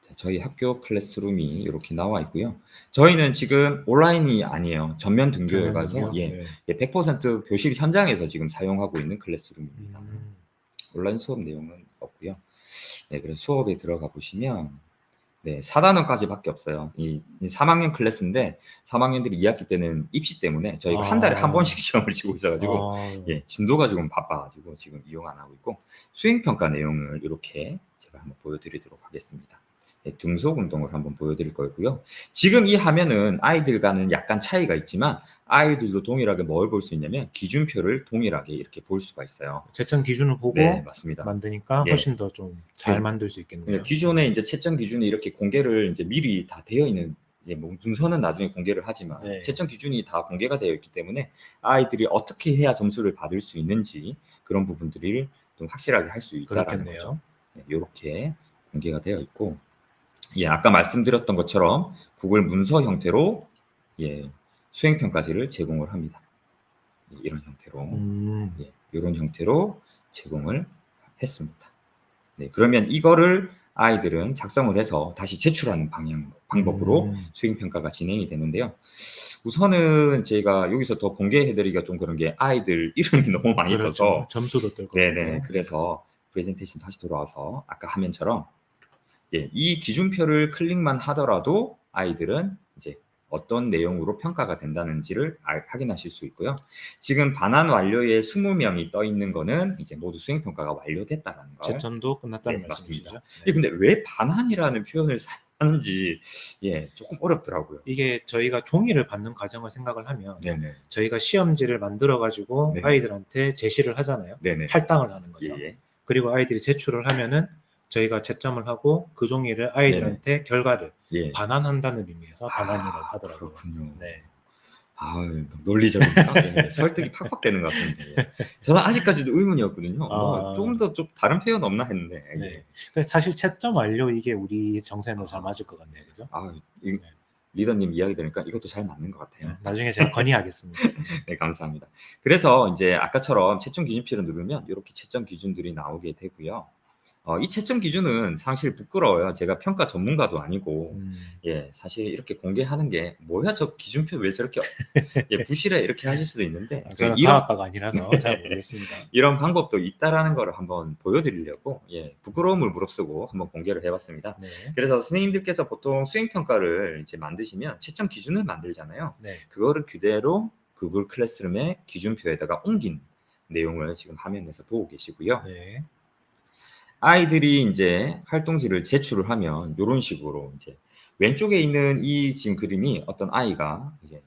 자, 저희 학교 클래스룸이 이렇게 나와 있고요. 저희는 지금 온라인이 아니에요. 전면 등교에 가서 예, 100% 교실 현장에서 지금 사용하고 있는 클래스룸입니다. 온라인 수업 내용은 없고요. 네, 그래서 수업에 들어가 보시면 네, 4단원까지밖에 없어요. 이 3학년 클래스인데 3학년들이 2학기 때는 입시 때문에 저희가 한 달에 한 번씩 시험을 치고 있어가지고 예, 진도가 조금 바빠가지고 지금 이용 안 하고 있고, 수행평가 내용을 이렇게 제가 한번 보여드리도록 하겠습니다. 예, 등속 운동을 한번 보여드릴 거고요. 지금 이 화면은 아이들과는 약간 차이가 있지만 아이들도 동일하게 뭘 볼 수 있냐면 기준표를 동일하게 이렇게 볼 수가 있어요. 채점 기준을 보고 네, 맞습니다. 만드니까 예. 훨씬 더 좀 잘 네. 만들 수 있겠네요. 기존에 이제 채점 기준이 이렇게 공개를 이제 미리 다 되어 있는, 예, 뭐 문서는 나중에 공개를 하지만 네. 채점 기준이 다 공개가 되어 있기 때문에 아이들이 어떻게 해야 점수를 받을 수 있는지 그런 부분들을 좀 확실하게 할 수 있다라는 그렇겠네요. 거죠. 네, 이렇게 공개가 되어 있고, 예, 아까 말씀드렸던 것처럼 구글 문서 형태로 예, 수행평가지를 제공을 합니다. 이런 형태로 예, 이런 형태로 제공을 했습니다. 네, 그러면 이거를 아이들은 작성을 해서 다시 제출하는 방법으로 수행평가가 진행이 되는데요. 우선은 제가 여기서 더 공개해드리기가 좀 그런 게 아이들 이름이 너무 많이 그렇죠. 떠서 점수도 뜰 거고. 네네, 그래서 프레젠테이션 다시 돌아와서 아까 화면처럼 예, 이 기준표를 클릭만 하더라도 아이들은 이제 어떤 내용으로 평가가 된다는지를 확인하실 수 있고요. 지금 반환 완료에 20명이 떠 있는 거는 이제 모두 수행평가가 완료됐다는 걸. 채점도 끝났다는 네, 말씀이시죠? 맞습니다. 예, 근데 왜 반환이라는 표현을 사용하는지 예, 조금 어렵더라고요. 이게 저희가 종이를 받는 과정을 생각을 하면 네네. 저희가 시험지를 만들어 가지고 네. 아이들한테 제시를 하잖아요. 네네. 할당을 하는 거죠. 예. 그리고 아이들이 제출을 하면은 저희가 채점을 하고 그 종이를 아이들한테 결과를 예. 반환한다는 의미에서 반환이라고 하더라고요. 그렇군요. 네. 논리적입니다. 예, 설득이 팍팍 되는 것 같은데. 예. 저는 아직까지도 의문이었거든요. 좀 더 좀 다른 표현 없나 했는데. 예. 네. 근데 사실 채점 완료 이게 우리 정세는 잘 맞을 것 같네요. 그죠? 이 리더님 이야기 들으니까 이것도 잘 맞는 것 같아요. 네, 나중에 제가 건의하겠습니다. 네, 감사합니다. 그래서 이제 아까처럼 채점 기준표를 누르면 이렇게 채점 기준들이 나오게 되고요. 이 채점 기준은 사실 부끄러워요. 제가 평가 전문가도 아니고 예, 사실 이렇게 공개하는 게 뭐야 저 기준표 왜 저렇게 예, 부실해 이렇게 하실 수도 있는데 저는 이런 과학과가 아니라서 잘 모르겠습니다. 이런 방법도 있다라는 거를 한번 보여드리려고 예, 부끄러움을 무릅쓰고 한번 공개를 해봤습니다. 네. 그래서 선생님들께서 보통 수행평가를 이제 만드시면 채점 기준을 만들잖아요. 네. 그거를 그대로 구글 클래스룸의 기준표에다가 옮긴 내용을 지금 화면에서 보고 계시고요. 네. 아이들이 이제 활동지를 제출을 하면 이런 식으로 이제 왼쪽에 있는 이 지금 그림이 어떤 아이가 이제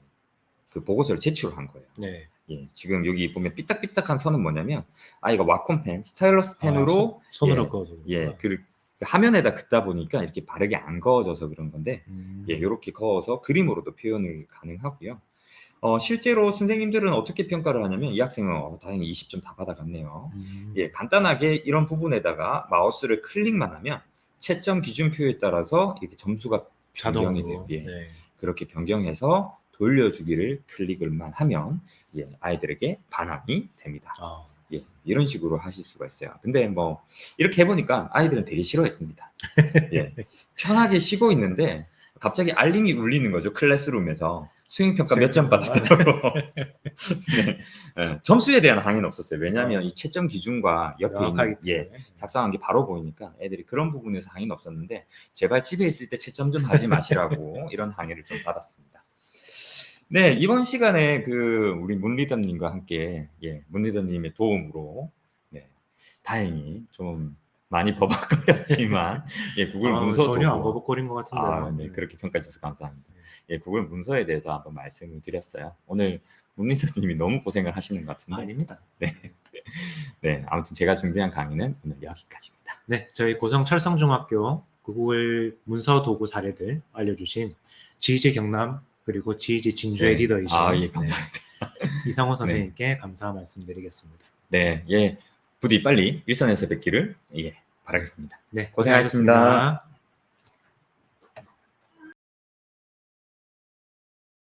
그 보고서를 제출한 거예요. 네. 예, 지금 여기 보면 삐딱삐딱한 선은 뭐냐면 아이가 와콤 펜, 스타일러스 펜으로 손으로 예, 꺼서. 예, 그 화면에다 긋다 보니까 이렇게 바르게 안 그어져서 그런 건데 예, 이렇게 그어서 그림으로도 표현을 가능하고요. 실제로 선생님들은 어떻게 평가를 하냐면 이 학생은 다행히 20점 다 받아갔네요. 예, 간단하게 이런 부분에다가 마우스를 클릭만 하면 채점 기준표에 따라서 이렇게 점수가 변경이 돼요. 자동으로. 예, 네. 그렇게 변경해서 돌려주기를 클릭을만 하면 예, 아이들에게 반환이 됩니다. 아, 예, 이런 식으로 하실 수가 있어요. 근데 뭐 이렇게 해보니까 아이들은 되게 싫어했습니다. 예, 편하게 쉬고 있는데 갑자기 알림이 울리는 거죠. 클래스룸에서 수행평가 몇 점 받았다고. 네, 예, 점수에 대한 항의는 없었어요. 왜냐하면 이 채점 기준과 옆에 명확하기 있는 예, 때문에. 작성한 게 바로 보이니까 애들이 그런 부분에서 항의는 없었는데 제발 집에 있을 때 채점 좀 하지 마시라고 이런 항의를 좀 받았습니다. 네, 이번 시간에 우리 문 리더님과 함께 예, 문 리더님의 도움으로 네, 다행히 좀 많이 버벅거렸지만 예, 구글 문서 전혀 안 도구 버벅거린 것 같은데요. 네, 그렇게 평가해 주셔서 감사합니다. 예, 구글 문서에 대해서 한번 말씀을 드렸어요. 오늘 문 리더님이 너무 고생을 하시는 것 같은데 아닙니다. 네, 아무튼 제가 준비한 강의는 오늘 여기까지입니다. 네, 저희 고성 철성중학교 구글 문서 도구 사례들 알려주신 지휘지 경남 그리고 지휘지 진주의 네. 리더이신 예, 감사합니다. 이상호 선생님께 감사 말씀드리겠습니다. 네, 예, 부디 빨리 일선에서 뵙기를 예, 바라겠습니다. 네, 고생하셨습니다. 고생하셨습니다.